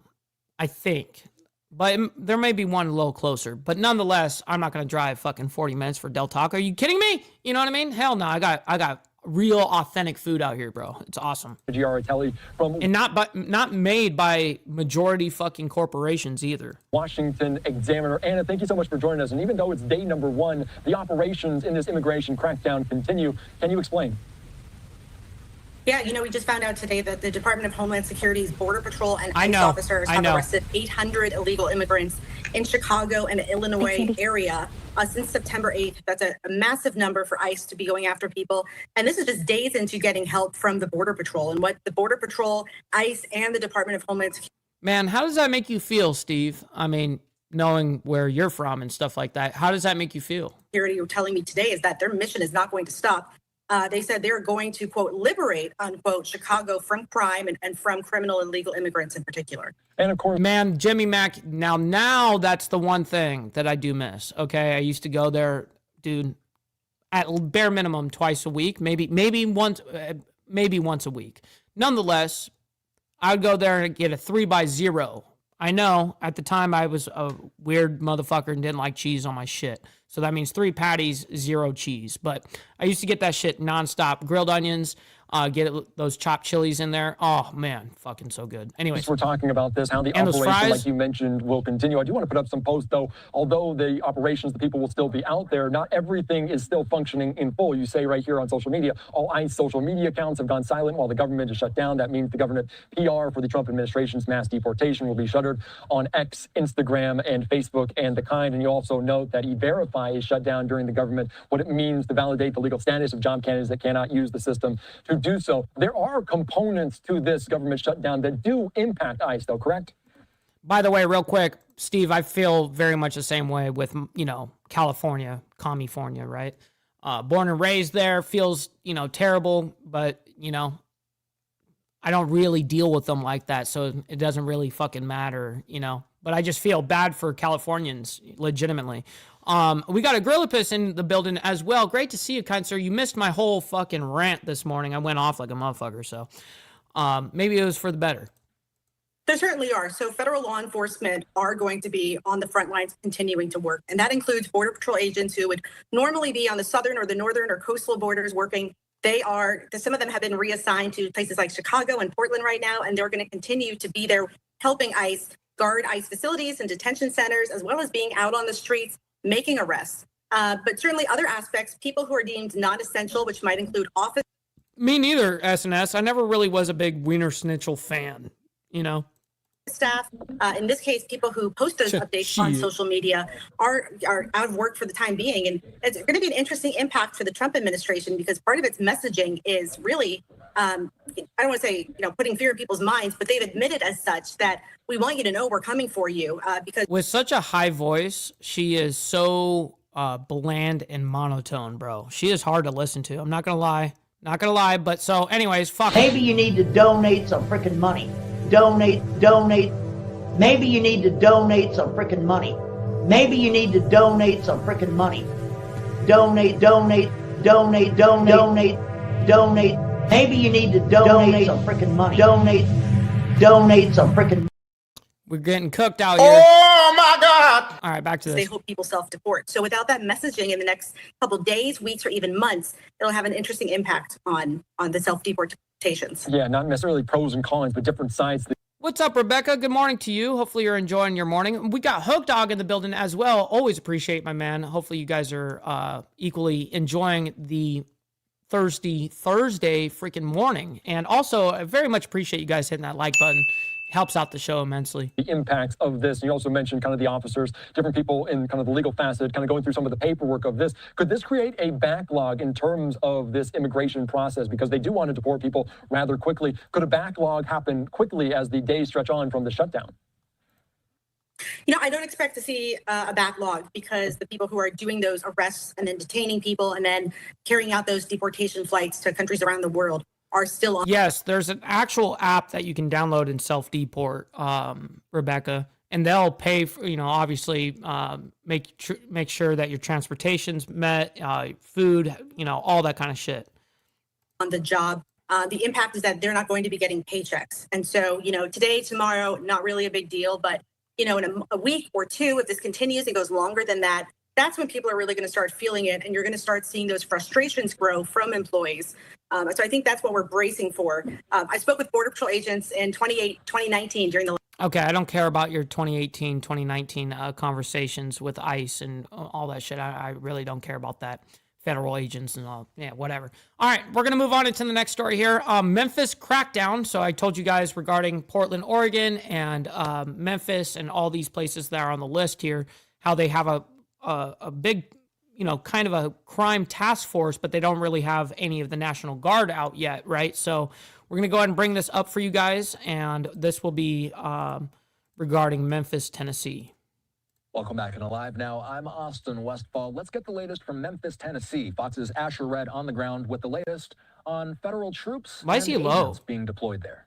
S2: think. But there may be one a little closer. But nonetheless, I'm not going to drive fucking 40 minutes for Del Taco. Are you kidding me? You know what I mean? Hell no. I got real authentic food out here, bro. It's awesome. And not made by majority fucking corporations either.
S5: Washington Examiner. Anna, thank you so much for joining us. And even though it's day number 1, the operations in this immigration crackdown continue. Can you explain?
S12: Yeah, we just found out today that the Department of Homeland Security's Border Patrol and
S2: I
S12: ICE
S2: know,
S12: officers
S2: I
S12: have
S2: know.
S12: arrested 800 illegal immigrants in Chicago and the Illinois area since September 8th. That's a massive number for ICE to be going after people. And this is just days into getting help from the Border Patrol. And what the Border Patrol, ICE, and the Department of Homeland Security.
S2: Man, how does that make you feel, Steve? I mean, knowing where you're from and stuff like that, how does that make you feel?
S12: Security were telling me today is that their mission is not going to stop. They said they're going to, quote, liberate, unquote, Chicago from crime and from criminal and illegal immigrants in particular.
S5: And of course,
S2: man, Jimmy Mack, now that's the one thing that I do miss. Okay, I used to go there, dude, at bare minimum twice a week, maybe once a week. Nonetheless, I would go there and get a 3x0. I know at the time I was a weird motherfucker and didn't like cheese on my shit. So that means 3 patties, 0 cheese. But I used to get that shit nonstop. Grilled onions, those chopped chilies in there. Oh, man, fucking so good. Anyways.
S5: We're talking about this, how the
S2: and
S5: operation, like you mentioned, will continue. I do want to put up some posts, though. Although the operations, the people will still be out there, not everything is still functioning in full. You say right here on social media, all ICE social media accounts have gone silent while the government is shut down. That means the government PR for the Trump administration's mass deportation will be shuttered on X, Instagram, and Facebook and the kind. And you also note that E-Verify is shut down during the government, what it means to validate the legal status of job candidates that cannot use the system to do so. There are components to this government shutdown that do impact ICE, though, correct?
S2: By the way, real quick, Steve, I feel very much the same way with, California, California, right? Born and raised there, feels, terrible, but, I don't really deal with them like that, so it doesn't really fucking matter, But I just feel bad for Californians, legitimately. We got a Grillipus in the building as well. Great to see you, kind sir. You missed my whole fucking rant this morning. I went off like a motherfucker, so maybe it was for the better.
S12: There certainly are. So federal law enforcement are going to be on the front lines continuing to work. And that includes Border Patrol agents who would normally be on the southern or the northern or coastal borders working. Some of them have been reassigned to places like Chicago and Portland right now, and they're going to continue to be there helping ICE guard ICE facilities and detention centers, as well as being out on the streets making arrests. But certainly other aspects, people who are deemed non-essential, which might include office.
S2: Me neither, SNS. I never really was a big Wiener Schnitzel fan,
S12: Staff, in this case, people who post those updates on social media are out of work for the time being. And it's going to be an interesting impact for the Trump administration because part of its messaging is really, I don't want to say, putting fear in people's minds, but they've admitted as such that we want you to know we're coming for you because. With
S2: such a high voice, she is so bland and monotone, bro. She is hard to listen to. I'm not going to lie. But so anyways, fuck.
S13: Maybe you need to donate some freaking money. Donate. Maybe you need to donate some freaking money. Maybe you need to donate some freaking money. Donate. Maybe you need to donate some freaking money. Donate some freaking.
S2: We're getting cooked out here.
S7: Oh my God!
S2: All right, back to this.
S12: They hope people self-deport. So without that messaging in the next couple days, weeks, or even months, it'll have an interesting impact on the self-deportations.
S5: Yeah, not necessarily pros and cons, but different sides.
S2: What's up, Rebecca? Good morning to you. Hopefully you're enjoying your morning. We got Hook Dog in the building as well. Always appreciate my man. Hopefully you guys are equally enjoying the Thursday freaking morning. And also, I very much appreciate you guys hitting that like button. Helps out the show immensely.
S5: The impacts of this. You also mentioned kind of the officers, different people in kind of the legal facet, kind of going through some of the paperwork of this. Could this create a backlog in terms of this immigration process? Because they do want to deport people rather quickly. Could a backlog happen quickly as the days stretch on from the shutdown?
S12: I don't expect to see a backlog because the people who are doing those arrests and then detaining people and then carrying out those deportation flights to countries around the world are still on.
S2: Yes, there's an actual app that you can download and self-deport, Rebecca, and they'll pay for, obviously make sure that your transportation's met, food, all that kind of shit.
S12: On the job, the impact is that they're not going to be getting paychecks. And so, today, tomorrow, not really a big deal, but, in a week or two, if this continues and goes longer than that, that's when people are really going to start feeling it. And you're going to start seeing those frustrations grow from employees. So I think that's what we're bracing for. I spoke with Border Patrol agents in 2019 during the.
S2: Okay, I don't care about your 2018, 2019 conversations with ICE and all that shit. I really don't care about that. federal agents and all. Yeah, whatever. All right, we're going to move on into the next story here. Memphis crackdown. So I told you guys regarding Portland, Oregon, and Memphis and all these places that are on the list here, how they have a big, kind of a crime task force, but they don't really have any of the National Guard out yet, right? So we're going to go ahead and bring this up for you guys, and this will be regarding Memphis, Tennessee.
S5: Welcome back and Alive Now. I'm Austin Westfall. Let's get the latest from Memphis, Tennessee. Fox's Asher Red on the ground with the latest on federal troops
S2: Why is he low?
S5: being deployed there.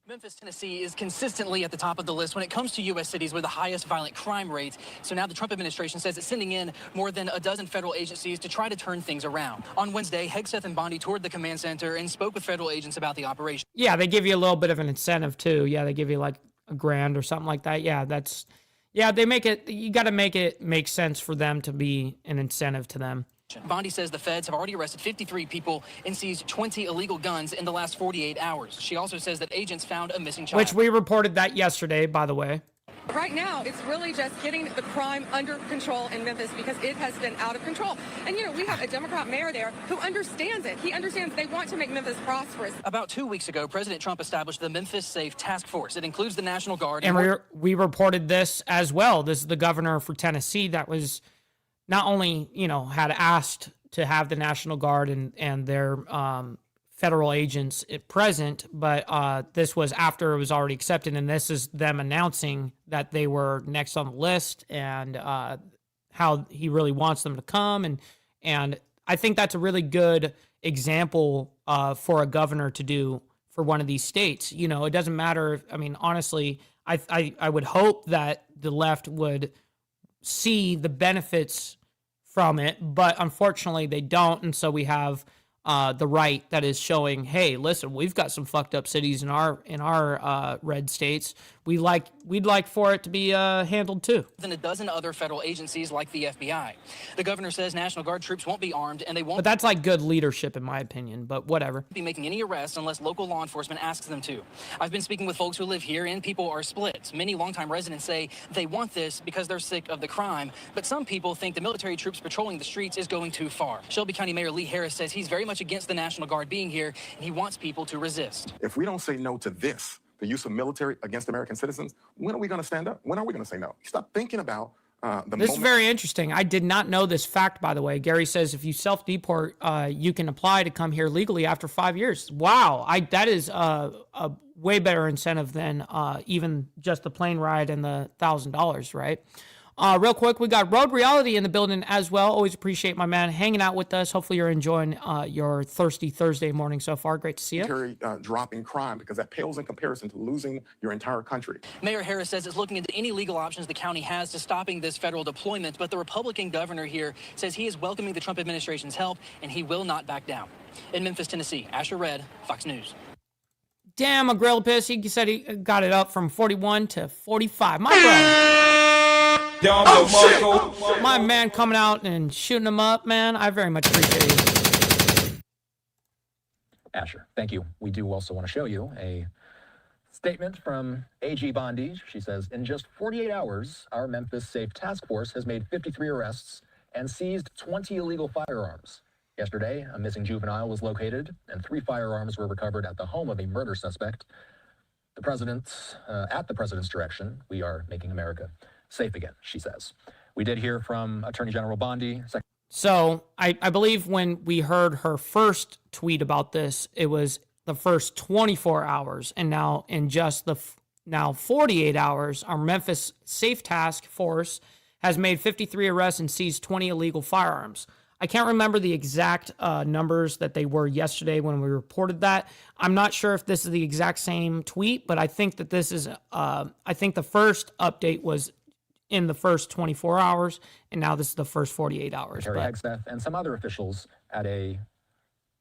S14: Memphis, Tennessee is consistently at the top of the list when it comes to U.S. cities with the highest violent crime rates. So now the Trump administration says it's sending in more than a dozen federal agencies to try to turn things around. On Wednesday, Hegseth and Bondi toured the command center and spoke with federal agents about the operation.
S2: Yeah, they give you a little bit of an incentive too. Yeah, they give you like $1,000 or something like that. Yeah, they make it, you got to make it make sense for them to be an incentive to them.
S14: Bondi says the feds have already arrested 53 people and seized 20 illegal guns in the last 48 hours. She also says that agents found a missing child.
S2: Which we reported that yesterday, by the way.
S15: Right now, it's really just getting the crime under control in Memphis because it has been out of control. And, we have a Democrat mayor there who understands it. He understands they want to make Memphis prosperous.
S14: About 2 weeks ago, President Trump established the Memphis Safe Task Force. It includes the National Guard.
S2: And we reported this as well. This is the governor for Tennessee that was not only, had asked to have the National Guard and their federal agents present, but this was after it was already accepted, and this is them announcing that they were next on the list and how he really wants them to come, and I think that's a really good example for a governor to do for one of these states. It doesn't matter. I mean, honestly, I would hope that the left would see the benefits from it, but unfortunately they don't, and so we have the right that is showing, hey, listen, we've got some fucked up cities in our red states. We'd like for it to be handled too.
S14: Than a dozen other federal agencies like the FBI. The governor says National Guard troops won't be armed and they won't.
S2: But that's like good leadership in my opinion. But whatever.
S14: Be making any arrests unless local law enforcement asks them to. I've been speaking with folks who live here, and people are split. Many longtime residents say they want this because they're sick of the crime, but some people think the military troops patrolling the streets is going too far. Shelby County Mayor Lee Harris says he's very much against the National Guard being here, and he wants people to resist.
S16: If we don't say no to this, the use of military against American citizens, when are we going to stand up? When are we going to say no? Stop thinking about
S2: This is very interesting. I did not know this fact, by the way. Gary says if you self-deport, you can apply to come here legally after 5 years. Wow, that is a way better incentive than even just the plane ride and the $1,000, right? Real quick, we got Road Reality in the building as well. Always appreciate my man hanging out with us. Hopefully you're enjoying your thirsty Thursday morning so far. Great to see you.
S16: Drop in crime, because that pales in comparison to losing your entire country.
S14: Mayor Harris says it's looking into any legal options the county has to stopping this federal deployment, but the Republican governor here says he is welcoming the Trump administration's help and he will not back down. In Memphis, Tennessee, Asher Red, Fox News.
S2: Damn, a grill piss. He said he got it up from 41 to 45. My brother. My man coming out and shooting him up, man. I very much appreciate you.
S5: Asher, thank you. We do also want to show you a statement from AG Bondi. She says, in just 48 hours, our Memphis Safe Task Force has made 53 arrests and seized 20 illegal firearms. Yesterday, a missing juvenile was located and 3 firearms were recovered at the home of a murder suspect. At the president's direction, we are making America safe again, she says. We did hear from Attorney General Bondi.
S2: So I believe when we heard her first tweet about this, it was the first 24 hours. And now in just the 48 hours, our Memphis Safe Task Force has made 53 arrests and seized 20 illegal firearms. I can't remember the exact numbers that they were yesterday when we reported that. I'm not sure if this is the exact same tweet, but I think that this is, I think the first update was in the first 24 hours, and now this is the first 48 hours.
S5: Harry Hegseth and some other officials at a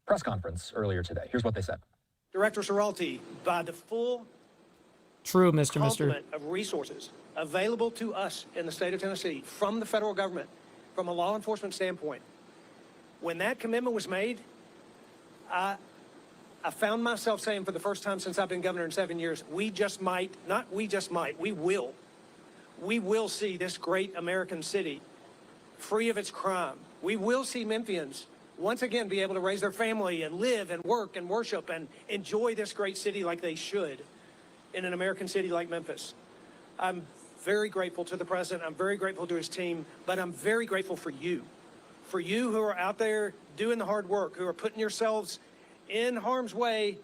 S5: press conference earlier today. Here's what they said.
S17: Director Seralti, by the full
S2: True, Mr.
S17: complement of resources available to us in the state of Tennessee from the federal government, from a law enforcement standpoint, when that commitment was made, I found myself saying for the first time since I've been governor in 7 years, we just might, not we just might, we will see this great American city free of its crime, We will see Memphians once again be able to raise their family and live and work and worship and enjoy this great city like they should in an American city like Memphis. I'm very grateful to the president. I'm very grateful to his team, but I'm very grateful for you who are out there doing the hard work, who are putting yourselves in harm's way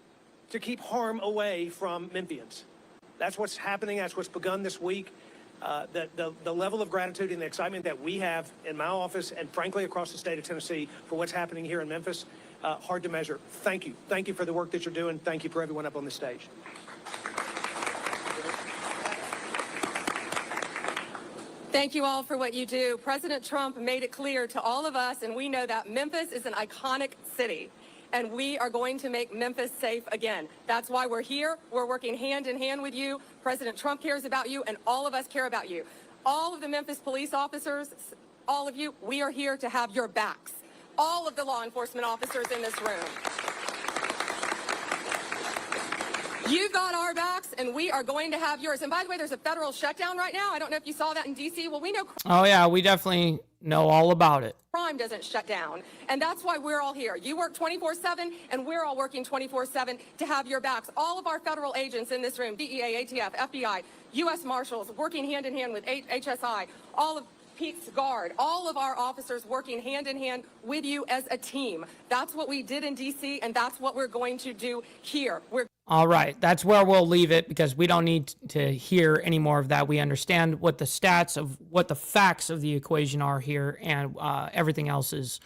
S17: to keep harm away from Memphians. That's what's happening. That's what's begun this week. The level of gratitude and the excitement that we have in my office and frankly across the state of Tennessee for what's happening here in Memphis, hard to measure. Thank you. Thank you for the work that you're doing. Thank you for everyone up on the stage.
S15: Thank you all for what you do. President Trump made it clear to all of us, and we know that Memphis is an iconic city, and we are going to make Memphis safe again. That's why we're here. We're working hand in hand with you. President Trump cares about you, and all of us care about you. All of the Memphis police officers, all of you, we are here to have your backs. All of the law enforcement officers in this room. You've got our backs, and we are going to have yours. And by the way, there's a federal shutdown right now. I don't know if you saw that in D.C. Well, we know
S2: Oh, yeah, we definitely know all about it.
S15: crime doesn't shut down. And that's why we're all here. You work 24/7, and we're all working 24/7 to have your backs. All of our federal agents in this room, DEA, ATF, FBI, U.S. Marshals, working hand in hand with HSI, all of Pete's Guard, all of our officers working hand in hand with you as a team. That's what we did in D.C., and that's what we're going to do here.
S2: All right, that's where we'll leave it because we don't need to hear any more of that. We understand what the stats of what the facts of the equation are here, and everything else is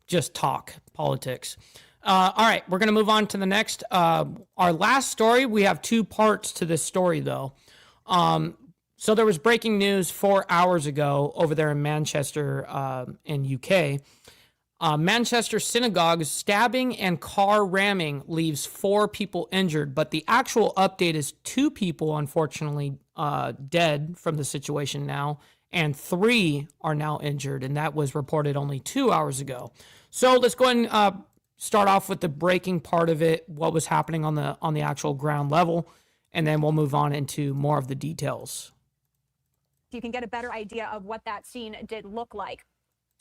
S2: just talk, politics. All right, we're going to move on to the next. Our last story, we have two parts to this story, though. So there was breaking news 4 hours ago over there in Manchester in UK. Manchester Synagogue stabbing and car ramming leaves 4 people injured, but the actual update is 2 people, unfortunately, dead from the situation now, and 3 are now injured, and that was reported only 2 hours ago. So let's go ahead and start off with the breaking part of it, what was happening on the actual ground level, and then we'll move on into more of the details.
S18: You can get a better idea of what that scene did look like.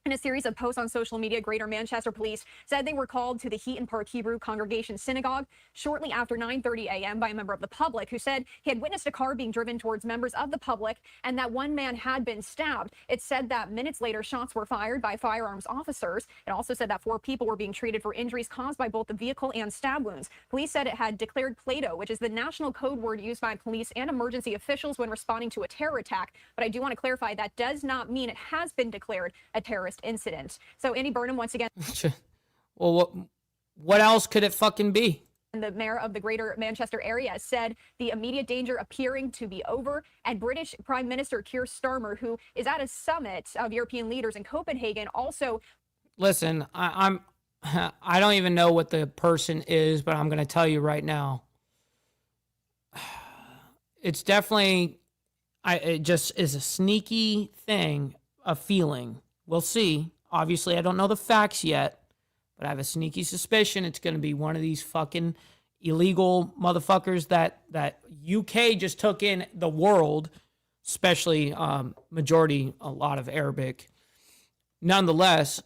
S18: In a series of posts on social media, Greater Manchester Police said they were called to the Heaton Park Hebrew Congregation Synagogue shortly after 9:30 a.m. by a member of the public who said he had witnessed a car being driven towards members of the public and that one man had been stabbed. It said that minutes later, shots were fired by firearms officers. It also said that 4 people were being treated for injuries caused by both the vehicle and stab wounds. Police said it had declared Play-Doh, which is the national code word used by police and emergency officials when responding to a terror attack. But I do want to clarify that does not mean it has been declared a terrorist incident. So Andy Burnham, once again.
S2: Well, what else could it fucking be?
S18: And the mayor of the Greater Manchester area said the immediate danger appearing to be over. And British Prime Minister Keir Starmer, who is at a summit of European leaders in Copenhagen, also.
S2: Listen, I don't even know what the person is, but I'm going to tell you right now. It's definitely, it just is a sneaky thing, a feeling. We'll see. Obviously, I don't know the facts yet, but I have a sneaky suspicion it's going to be one of these fucking illegal motherfuckers that UK just took in the world, especially majority, a lot of Arabic. Nonetheless,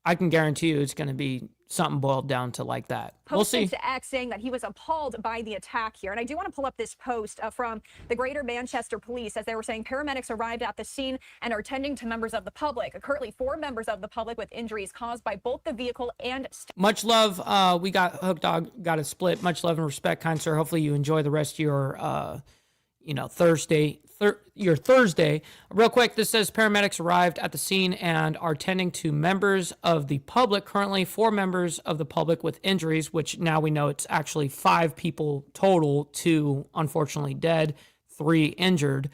S2: I can guarantee you it's going to be something boiled down to like that. We'll see.
S18: To X saying that he was appalled by the attack here. And I do want to pull up this post from the Greater Manchester Police as they were saying paramedics arrived at the scene and are tending to members of the public. Currently 4 members of the public with injuries caused by both the vehicle and...
S2: Much love. We got Hook Dog, got it split. Much love and respect, kind sir. Hopefully you enjoy the rest of your, Thursday. Real quick, this says paramedics arrived at the scene and are tending to members of the public. Currently 4 members of the public with injuries, which now we know it's actually 5 people total, 2 unfortunately dead, 3 injured,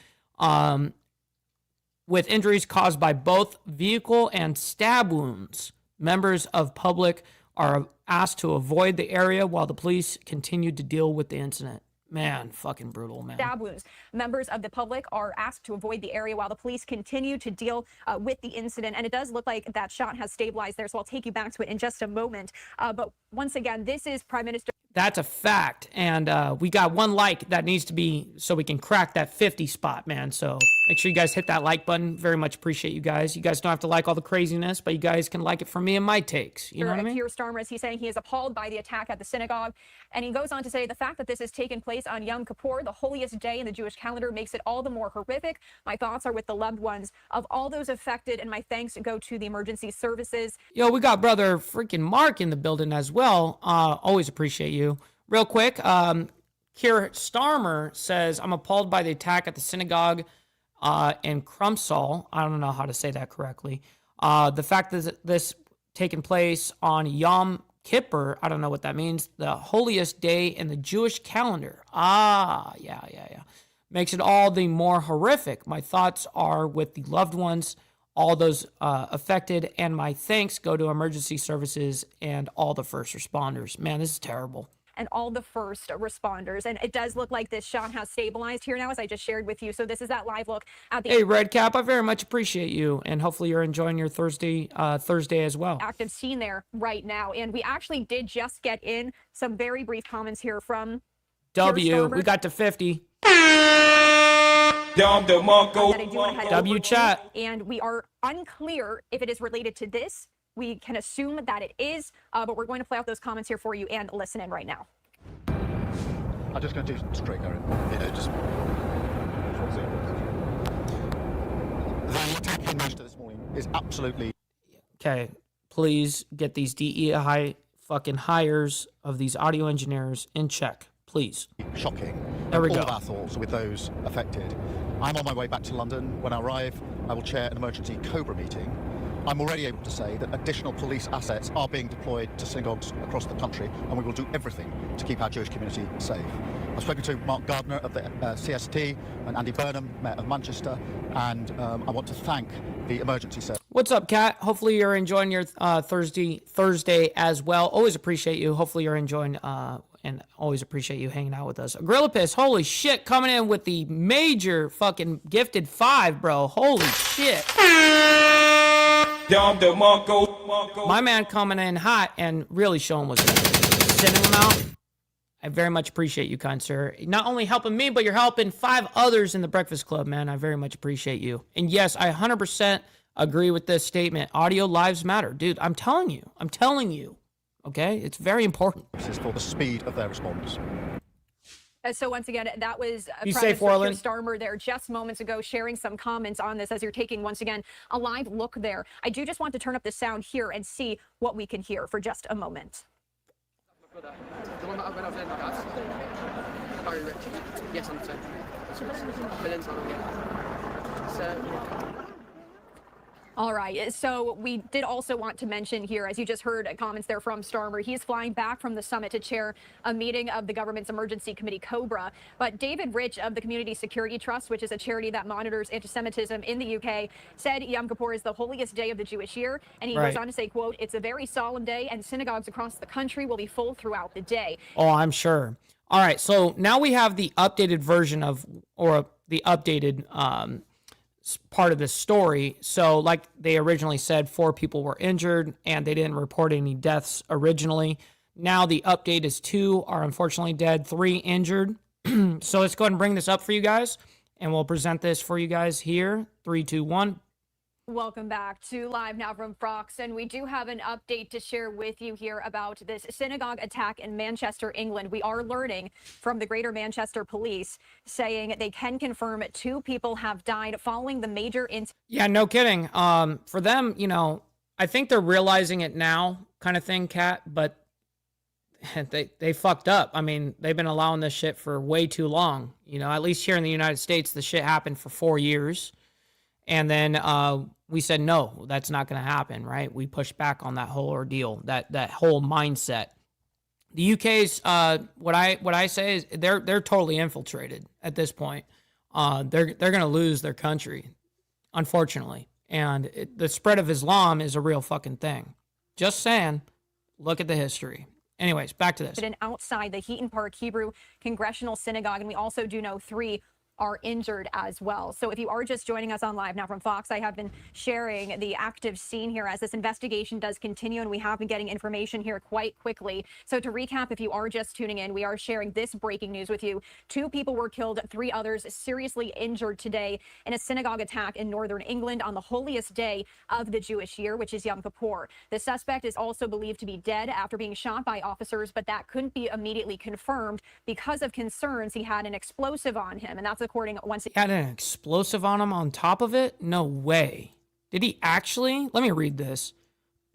S2: with injuries caused by both vehicle and stab wounds. Members of public are asked to avoid the area while the police continue to deal with the incident. Man, fucking brutal, man.
S18: Stab wounds. Members of the public are asked to avoid the area while the police continue to deal with the incident. And it does look like that shot has stabilized there, so I'll take you back to it in just a moment. But once again, this is Prime Minister...
S2: That's a fact. And we got 1 like that needs to be so we can crack that 50 spot, man. So Make sure you guys hit that like button. Very much appreciate you guys. You guys don't have to like all the craziness, but you guys can like it for me and my takes. You know what I mean?
S18: Keir Starmer, he's saying he is appalled by the attack at the synagogue. And he goes on to say the fact that this has taken place on Yom Kippur, the holiest day in the Jewish calendar, makes it all the more horrific. My thoughts are with the loved ones of all those affected, and my thanks go to the emergency services.
S2: Yo, we got brother freaking Mark in the building as well. Always appreciate you. Real quick, Keir Starmer says, I'm appalled by the attack at the synagogue in Krumsal. I don't know how to say that correctly. The fact that this taking place on Yom Kippur, I don't know what that means, the holiest day in the Jewish calendar. Yeah. Makes it all the more horrific. My thoughts are with the loved ones, all those affected, and my thanks go to emergency services and all the first responders. Man, this is terrible.
S18: And all the first responders. And it does look like this shot has stabilized here now, as I just shared with you. So this is that live look at the
S2: Hey, Redcap, I very much appreciate you. And hopefully you're enjoying your Thursday as well.
S18: active scene there right now. And we actually did just get in some very brief comments here from
S2: W, we got to 50. W chat.
S18: And we are unclear if it is related to this. We can assume that it is, but we're going to play out those comments here for you and listen in right now.
S19: I'm just going to do straight Aaron. The attack in Manchester this morning is absolutely...
S2: Okay, please get these DEI fucking hires of these audio engineers in check, please.
S19: Shocking.
S2: There we
S19: all
S2: go.
S19: of our thoughts are with those affected. I'm on my way back to London. When I arrive, I will chair an emergency COBRA meeting. I'm already able to say that additional police assets are being deployed to synagogues across the country, and we will do everything to keep our Jewish community safe. I've spoken to Mark Gardner of the CST and Andy Burnham, Mayor of Manchester, and I want to thank the emergency service.
S2: What's up, Kat? Hopefully you're enjoying your Thursday as well. Always appreciate you. Hopefully you're enjoying and always appreciate you hanging out with us. Gorilla Piss, holy shit, coming in with the major fucking gifted 5, bro. Holy shit. My man coming in hot and really showing what's sending them out. I very much appreciate you, kind sir. Not only helping me, but you're helping 5 others in the Breakfast Club, man. I very much appreciate you. And yes, I 100% agree with this statement. Audio lives matter. Dude, I'm telling you. Okay? It's very important.
S19: This is for the speed of their response.
S18: So once again, that was
S2: Be
S18: Prime
S2: safe,
S18: Minister Keir
S2: Orland.
S18: Starmer there just moments ago sharing some comments on this as you're taking, once again, a live look there. I do just want to turn up the sound here and see what we can hear for just a moment.
S20: Yes, I'm
S18: All right, so we did also want to mention here, as you just heard comments there from Starmer, he's flying back from the summit to chair a meeting of the government's emergency committee, COBRA. But David Rich of the Community Security Trust, which is a charity that monitors anti-Semitism in the UK, said Yom Kippur is the holiest day of the Jewish year. And he goes on to say, quote, it's a very solemn day and synagogues across the country will be full throughout the day.
S2: Oh, I'm sure. All right, so now we have the updated version of, or the updated part of the story. So like they originally said, 4 people were injured and they didn't report any deaths originally. Now the update is 2 are unfortunately dead, 3 injured. So let's go ahead and bring this up for you guys and we'll present this for you guys here. 3, 2, 1.
S18: Welcome back to Live Now from Fox, and we do have an update to share with you here about this synagogue attack in Manchester, England. We are learning from the Greater Manchester Police saying they can confirm 2 people have died following the major incident.
S2: Yeah, no kidding. For them, you know, I think they're realizing it now kind of thing, Kat, but they fucked up. I mean, they've been allowing this shit for way too long. You know, at least here in the United States, the shit happened for 4 years. And then we said, no, that's not going to happen, right? We pushed back on that whole ordeal, that whole mindset. The UK's, what I say is they're totally infiltrated at this point. They're going to lose their country, unfortunately. And the spread of Islam is a real fucking thing. Just saying, look at the history. Anyways, back to this.
S18: Outside the Heaton Park Hebrew Congressional Synagogue, and we also do know 3 are injured as well. So if you are just joining us on live now from Fox, I have been sharing the active scene here as this investigation does continue, and we have been getting information here quite quickly. So to recap, if you are just tuning in, we are sharing this breaking news with you. 2 people were killed, 3 others seriously injured today in a synagogue attack in northern England on the holiest day of the Jewish year, which is Yom Kippur. The suspect is also believed to be dead after being shot by officers, but that couldn't be immediately confirmed because of concerns he had an explosive on him, and that's according once
S2: He had an explosive on him on top of it? No way. Did he actually? Let me read this.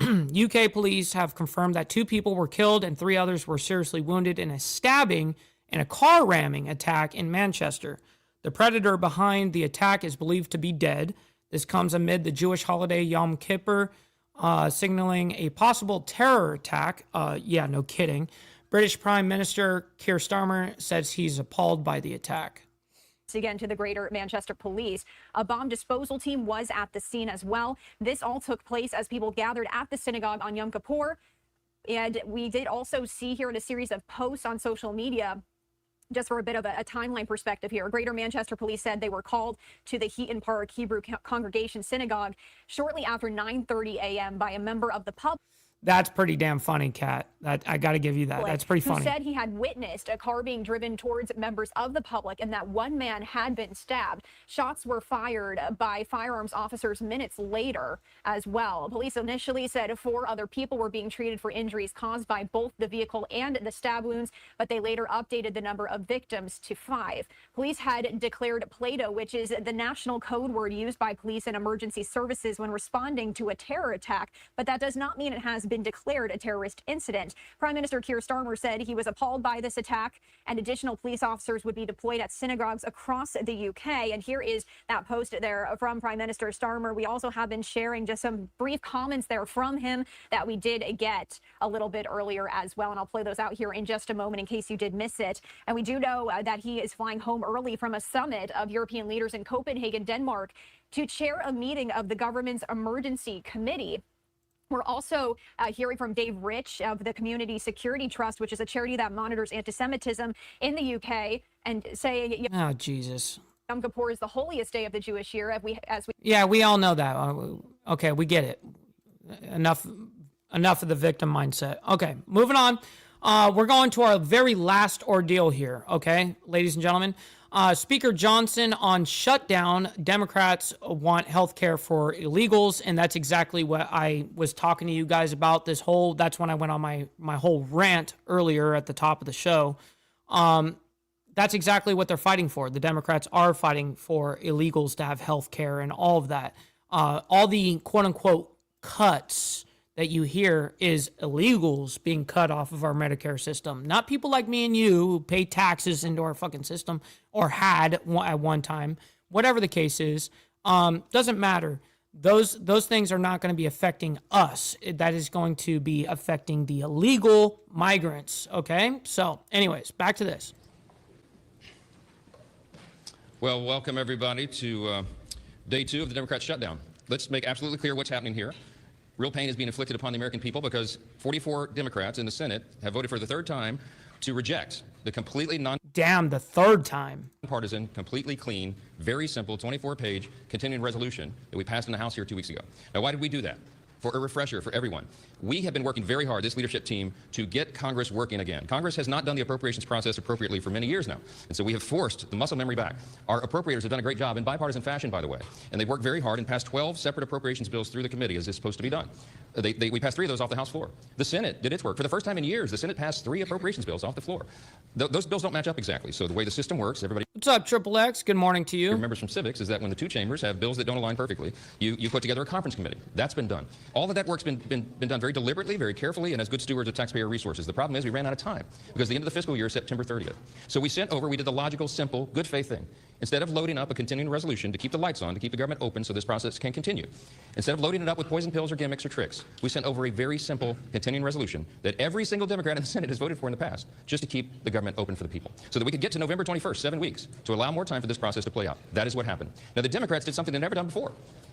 S2: UK police have confirmed that 2 people were killed and 3 others were seriously wounded in a stabbing and a car ramming attack in Manchester. The predator behind the attack is believed to be dead. This comes amid the Jewish holiday Yom Kippur, signaling a possible terror attack. Yeah, no kidding. British Prime Minister Keir Starmer says he's appalled by the attack.
S18: Again to the Greater Manchester Police. A bomb disposal team was at the scene as well. This all took place as people gathered at the synagogue on Yom Kippur. And we did also see here in a series of posts on social media, just for a bit of a timeline perspective here, Greater Manchester Police said they were called to the Heaton Park Hebrew Congregation Synagogue shortly after 9:30 a.m. by a member of the public.
S2: That's pretty damn funny, Kat. I got to give you that. That's pretty funny.
S18: Who said he had witnessed a car being driven towards members of the public and that one man had been stabbed. Shots were fired by firearms officers minutes later as well. Police initially said 4 other people were being treated for injuries caused by both the vehicle and the stab wounds, but they later updated the number of victims to 5. Police had declared Play-Doh, which is the national code word used by police and emergency services when responding to a terror attack, but that does not mean it has been declared a terrorist incident. Prime Minister Keir Starmer said he was appalled by this attack and additional police officers would be deployed at synagogues across the UK. And here is that post there from Prime Minister Starmer. We also have been sharing just some brief comments there from him that we did get a little bit earlier as well. And I'll play those out here in just a moment in case you did miss it. And we do know that he is flying home early from a summit of European leaders in Copenhagen, Denmark, to chair a meeting of the government's emergency committee. We're also hearing from Dave Rich of the Community Security Trust, which is a charity that monitors anti-Semitism in the UK, and saying,
S2: oh, Jesus.
S18: Yom Kippur is the holiest day of the Jewish year.
S2: Yeah, we all know that. Okay, we get it. Enough of the victim mindset. Okay, moving on. We're going to our very last ordeal here, okay, ladies and gentlemen. Speaker Johnson on shutdown. Democrats want health care for illegals, and that's exactly what I was talking to you guys about. That's when I went on my whole rant earlier at the top of the show. That's exactly what they're fighting for. The Democrats are fighting for illegals to have health care and all of that. All the quote-unquote cuts that you hear is illegals being cut off of our Medicare system. Not people like me and you who pay taxes into our fucking system or had at one time. Whatever the case is, doesn't matter. Those things are not going to be affecting us. That is going to be affecting the illegal migrants, okay? So, anyways, back to this.
S20: Well, welcome everybody to day 2 of the Democrat shutdown. Let's make absolutely clear what's happening here. Real pain is being inflicted upon the American people because 44 Democrats in the Senate have voted for the 3rd time to reject the completely
S2: Damn, the 3rd time.
S20: Partisan, completely clean, very simple 24-page continuing resolution that we passed in the House here 2 weeks ago. Now, why did we do that? For a refresher for everyone, we have been working very hard, this leadership team, to get Congress working again. Congress has not done the appropriations process appropriately for many years now, and so we have forced the muscle memory back. Our appropriators have done a great job in bipartisan fashion, by the way, and they've worked very hard and passed 12 separate appropriations bills through the committee as is supposed to be done. We passed 3 of those off the House floor. The Senate did its work. For the first time in years, the Senate passed 3 appropriations bills off the floor. Those bills don't match up exactly, so the way the system works, everybody...
S2: What's up, Triple X? Good morning to you.
S20: Members from civics is that when the 2 chambers have bills that don't align perfectly, you put together a conference committee. That's been done. All of that work's been done very deliberately, very carefully, and as good stewards of taxpayer resources. The problem is we ran out of time because the end of the fiscal year is September 30th. So we did the logical, simple, good faith thing. Instead of loading up a continuing resolution to keep the lights on, to keep the government open so this process can continue, instead of loading it up with poison pills or gimmicks or tricks, we sent over a very simple continuing resolution that every single Democrat in the Senate has voted for in the past, just to keep the government open for the people, so that we could get to November 21st, 7 weeks, to allow more time for this process to play out. That is what happened. Now, the Democrats did something they've never done before.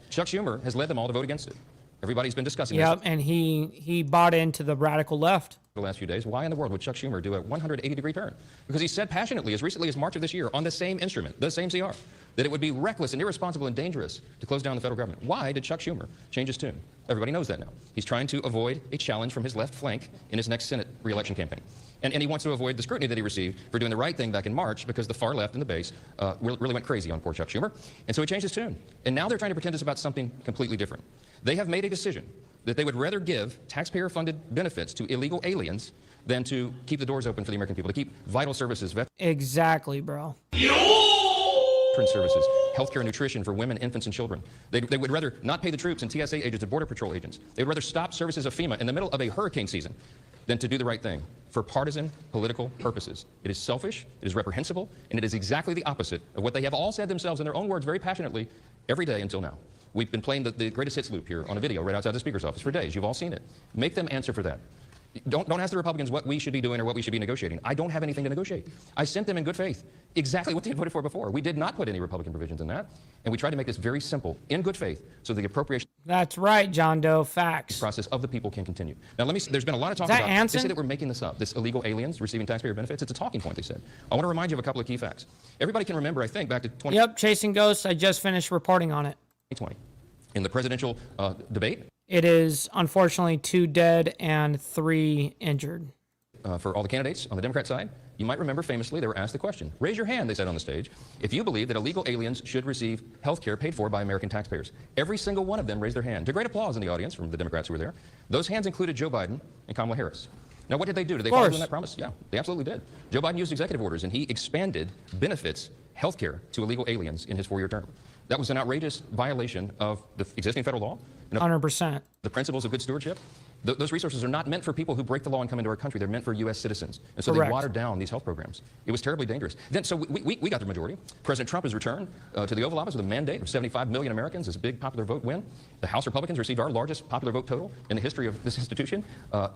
S20: Chuck Schumer has led them all to vote against it. Everybody's been discussing this.
S2: Yep, and he bought into the radical left.
S20: the last few days, why in the world would Chuck Schumer do a 180-degree turn? Because he said passionately, as recently as March of this year, on the same instrument, the same CR, that it would be reckless and irresponsible and dangerous to close down the federal government. Why did Chuck Schumer change his tune? Everybody knows that now. He's trying to avoid a challenge from his left flank in his next Senate re-election campaign. And he wants to avoid the scrutiny that he received for doing the right thing back in March because the far left in the base really went crazy on poor Chuck Schumer. And so he changed his tune. And now they're trying to pretend it's about something completely different. They have made a decision that they would rather give taxpayer-funded benefits to illegal aliens than to keep the doors open for the American people, to keep vital services,
S2: Exactly, bro.
S20: veteran services, healthcare, nutrition for women, infants, and children. They would rather not pay the troops and TSA agents and Border Patrol agents. They would rather stop services of FEMA in the middle of a hurricane season than to do the right thing for partisan political purposes. It is selfish, it is reprehensible, and it is exactly the opposite of what they have all said themselves in their own words very passionately every day until now. We've been playing the greatest hits loop here on a video right outside the Speaker's office for days. You've all seen it. Make them answer for that. Don't ask the Republicans what we should be doing or what we should be negotiating. I don't have anything to negotiate. I sent them in good faith exactly what they had voted for before. We did not put any Republican provisions in that, and we tried to make this very simple, in good faith, so the appropriation
S2: That's right, John Doe. Facts.
S20: process of the people can continue. Now, there's been a lot of talk
S2: Is that
S20: about, they
S2: Anson?
S20: say that we're making this up, this illegal aliens receiving taxpayer benefits. It's a talking point, they said. I want to remind you of a couple of key facts. Everybody can remember, I think, back to 2020.
S2: Yep, Chasing Ghosts. I just finished reporting on it.
S20: In the presidential debate.
S2: It is unfortunately 2 dead and 3 injured.
S20: For all the candidates on the Democrat side, you might remember famously they were asked the question, raise your hand, they said on the stage, if you believe that illegal aliens should receive health care paid for by American taxpayers. Every single one of them raised their hand. To great applause in the audience from the Democrats who were there. Those hands included Joe Biden and Kamala Harris. Now, what did they do? Did they follow through on that promise? Yeah, they absolutely did. Joe Biden used executive orders, and he expanded benefits health care to illegal aliens in his 4-year term. That was an outrageous violation of the existing federal law.
S2: 100%.
S20: The principles of good stewardship. Those resources are not meant for people who break the law and come into our country. They're meant for U.S. citizens. And so
S2: Correct.
S20: they watered down these health programs. It was terribly dangerous. Then, so we got the majority. President Trump has returned to the Oval Office with a mandate of 75 million Americans. This big popular vote win. The House Republicans received our largest popular vote total in the history of this institution.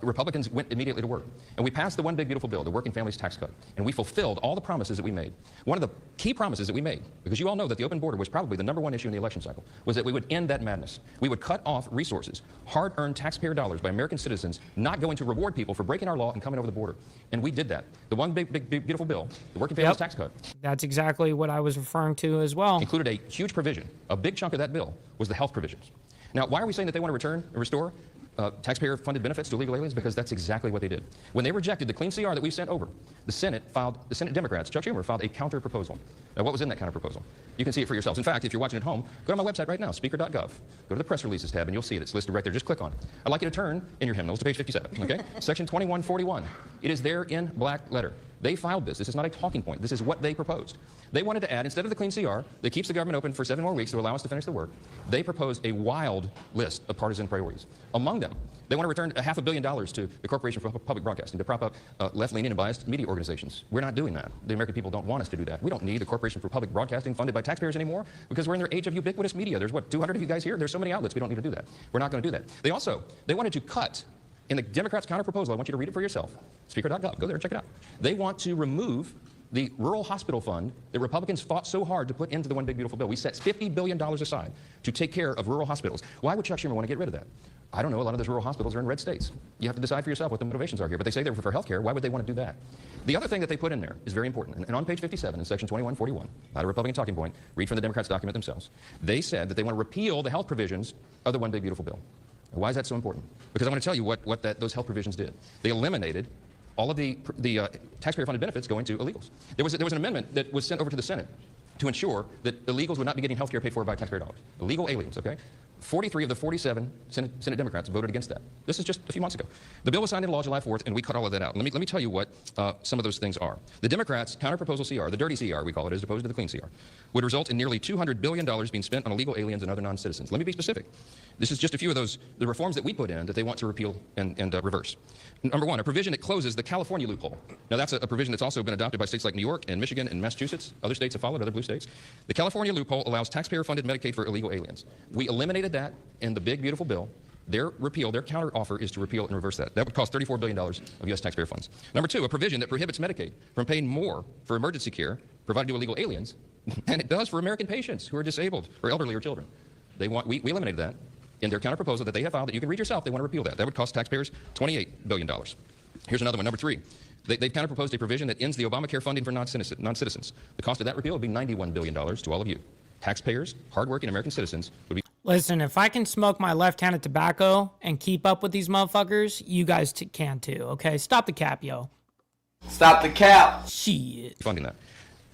S20: Republicans went immediately to work. And we passed the one big beautiful bill, the Working Families Tax Cut. And we fulfilled all the promises that we made. One of the key promises that we made, because you all know that the open border was probably the #1 issue in the election cycle, was that we would end that madness. We would cut off resources, hard-earned taxpayer dollars by American citizens, not going to reward people for breaking our law and coming over the border. And we did that. The one big beautiful bill, the Working Families Tax Cut.
S2: That's exactly what I was referring to as well.
S20: Included a huge provision. A big chunk of that bill was the health provisions. Now, why are we saying that they want to return and restore taxpayer-funded benefits to illegal aliens? Because that's exactly what they did. When they rejected the clean CR that we sent over, the Senate Democrats, Chuck Schumer, filed a counter proposal. Now, what was in that counter proposal? You can see it for yourselves. In fact, if you're watching at home, go to my website right now, speaker.gov. Go to the press releases tab, and you'll see it. It's listed right there. Just click on it. I'd like you to turn in your hymnals to page 57, okay? Section 2141. It is there in black letter. They filed this. This is not a talking point. This is what they proposed. They wanted to add, instead of the clean CR that keeps the government open for 7 more weeks to allow us to finish the work, they proposed a wild list of partisan priorities. Among them, they want to return $500 million to the Corporation for Public Broadcasting to prop up left-leaning and biased media organizations. We're not doing that. The American people don't want us to do that. We don't need the Corporation for Public Broadcasting funded by taxpayers anymore because we're in their age of ubiquitous media. There's, 200 of you guys here? There's so many outlets. We don't need to do that. We're not going to do that. They wanted to cut, in the Democrats' counter proposal, I want you to read it for yourself, speaker.gov. Go there and check it out. They want to remove the rural hospital fund that Republicans fought so hard to put into the one big beautiful bill. We set $50 billion aside to take care of rural hospitals. Why would Chuck Schumer want to get rid of that? I don't know. A lot of those rural hospitals are in red states. You have to decide for yourself what the motivations are here. But they say they're for health care. Why would they want to do that? The other thing that they put in there is very important. And on page 57 in section 2141, not a Republican talking point, read from the Democrats' document themselves. They said that they want to repeal the health provisions of the one big beautiful bill. Now, why is that so important? Because I want to tell you what those health provisions did. They eliminated all of the taxpayer-funded benefits going to illegals. There was an amendment that was sent over to the Senate to ensure that illegals would not be getting health care paid for by taxpayer dollars. Illegal aliens, okay? 43 of the 47 Senate Democrats voted against that. This is just a few months ago. The bill was signed into law July 4th, and we cut all of that out. Let me tell you what some of those things are. The Democrats' counter-proposal CR, the dirty CR we call it, as opposed to the clean CR, would result in nearly $200 billion being spent on illegal aliens and other non-citizens. Let me be specific. This is just a few of the reforms that we put in that they want to repeal and reverse. Number one, a provision that closes the California loophole. Now, that's a provision that's also been adopted by states like New York and Michigan and Massachusetts. Other states have followed, other blue states. The California loophole allows taxpayer-funded Medicaid for illegal aliens. We eliminated that in the big, beautiful bill. Their counter offer is to repeal and reverse that. That would cost $34 billion of U.S. taxpayer funds. Number two, a provision that prohibits Medicaid from paying more for emergency care provided to illegal aliens than it does for American patients who are disabled or elderly or children. We eliminated that in their counter proposal that they have filed that you can read yourself. They want to repeal that. That would cost taxpayers $28 billion. Here's another one, number 3. They've counter-proposed a provision that ends the Obamacare funding for non-citizens. The cost of that repeal would be $91 billion to all of you. Taxpayers, hardworking American citizens would be...
S2: Listen, if I can smoke my left-handed tobacco and keep up with these motherfuckers, you guys can too, okay? Stop the cap, yo.
S21: Stop the cap.
S2: Shit.
S20: Funding that.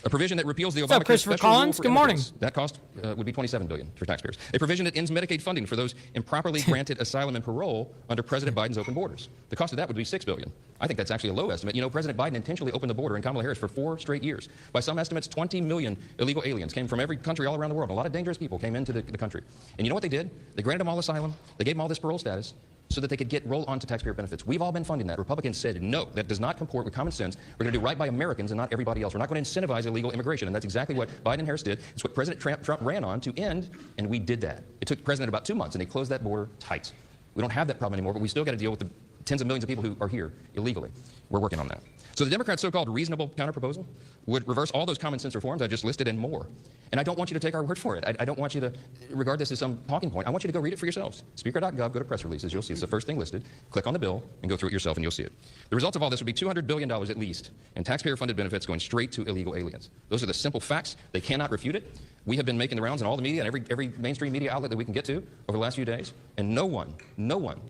S20: A provision that repeals the
S2: What's up,
S20: Obamacare
S2: Christopher
S20: special rule
S2: Collins?
S20: for
S2: Good morning.
S20: immigrants. That cost would be $27 billion for taxpayers. A provision that ends Medicaid funding for those improperly granted asylum and parole under President Biden's open borders. The cost of that would be $6 billion. I think that's actually a low estimate. You know, President Biden intentionally opened the border and Kamala Harris for 4 straight years. By some estimates, 20 million illegal aliens came from every country all around the world. A lot of dangerous people came into the country. And you know what they did? They granted them all asylum. They gave them all this parole status so that they could roll on to taxpayer benefits. We've all been funding that. Republicans said, no, that does not comport with common sense. We're going to do right by Americans and not everybody else. We're not going to incentivize illegal immigration. And that's exactly what Biden and Harris did. It's what President Trump ran on to end, and we did that. It took the president about 2 months, and they closed that border tight. We don't have that problem anymore, but we still got to deal with the tens of millions of people who are here illegally. We're working on that. So the Democrats' so-called reasonable counterproposal would reverse all those common sense reforms I just listed and more. And I don't want you to take our word for it. I don't want you to regard this as some talking point. I want you to go read it for yourselves. Speaker.gov, go to press releases. You'll see it's the first thing listed. Click on the bill and go through it yourself and you'll see it. The results of all this would be $200 billion at least in taxpayer-funded benefits going straight to illegal aliens. Those are the simple facts. They cannot refute it. We have been making the rounds in all the media and every mainstream media outlet that we can get to over the last few days. And no one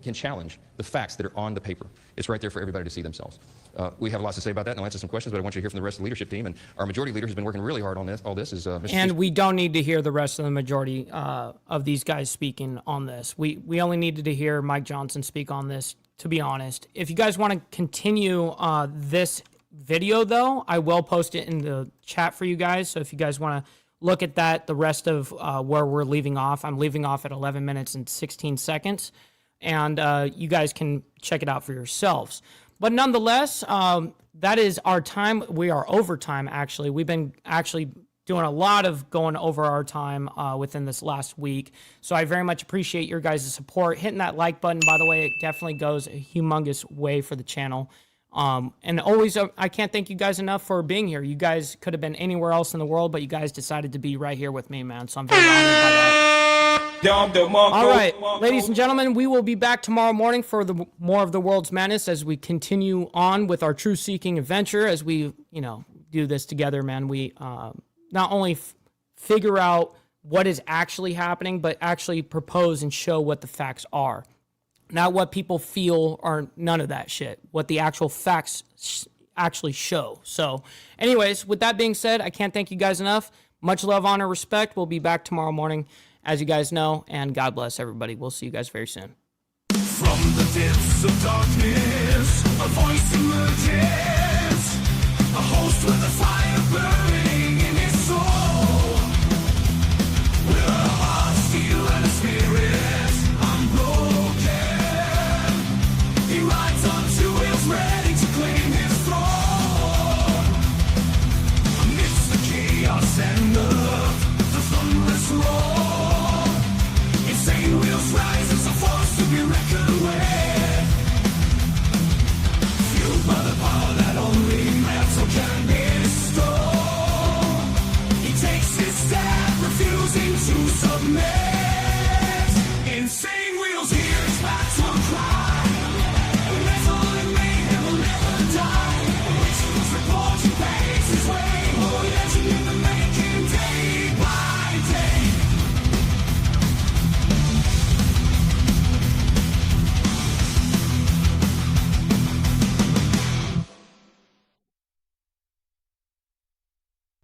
S20: can challenge the facts that are on the paper. It's right there for everybody to see themselves. We have lots to say about that, and I'll answer some questions, but I want you to hear from the rest of the leadership team. And our majority leader has been working really hard on this. All this is Mr.
S2: And we don't need to hear the rest of the majority of these guys speaking on this. We only needed to hear Mike Johnson speak on this, to be honest. If you guys want to continue this video, though, I will post it in the chat for you guys. So if you guys want to look at that, the rest of where we're leaving off, I'm leaving off at 11 minutes and 16 seconds. And you guys can check it out for yourselves. But nonetheless, that is our time. We are over time, actually. We've been actually doing a lot of going over our time within this last week. So I very much appreciate your guys' support. Hitting that like button, by the way, it definitely goes a humongous way for the channel. And always, I can't thank you guys enough for being here. You guys could have been anywhere else in the world, but you guys decided to be right here with me, man. So I'm very honored by that. All right, ladies and gentlemen, we will be back tomorrow morning for more of the world's madness as we continue on with our truth-seeking adventure. As we, do this together, man. We not only figure out what is actually happening, but actually propose and show what the facts are. Not what people feel or none of that shit. What the actual facts actually show. So, anyways, with that being said, I can't thank you guys enough. Much love, honor, respect. We'll be back tomorrow morning, as you guys know, and God bless everybody. We'll see you guys very soon.
S1: From the depths of darkness, a voice emerges, a host with a fire burning in his soul. With a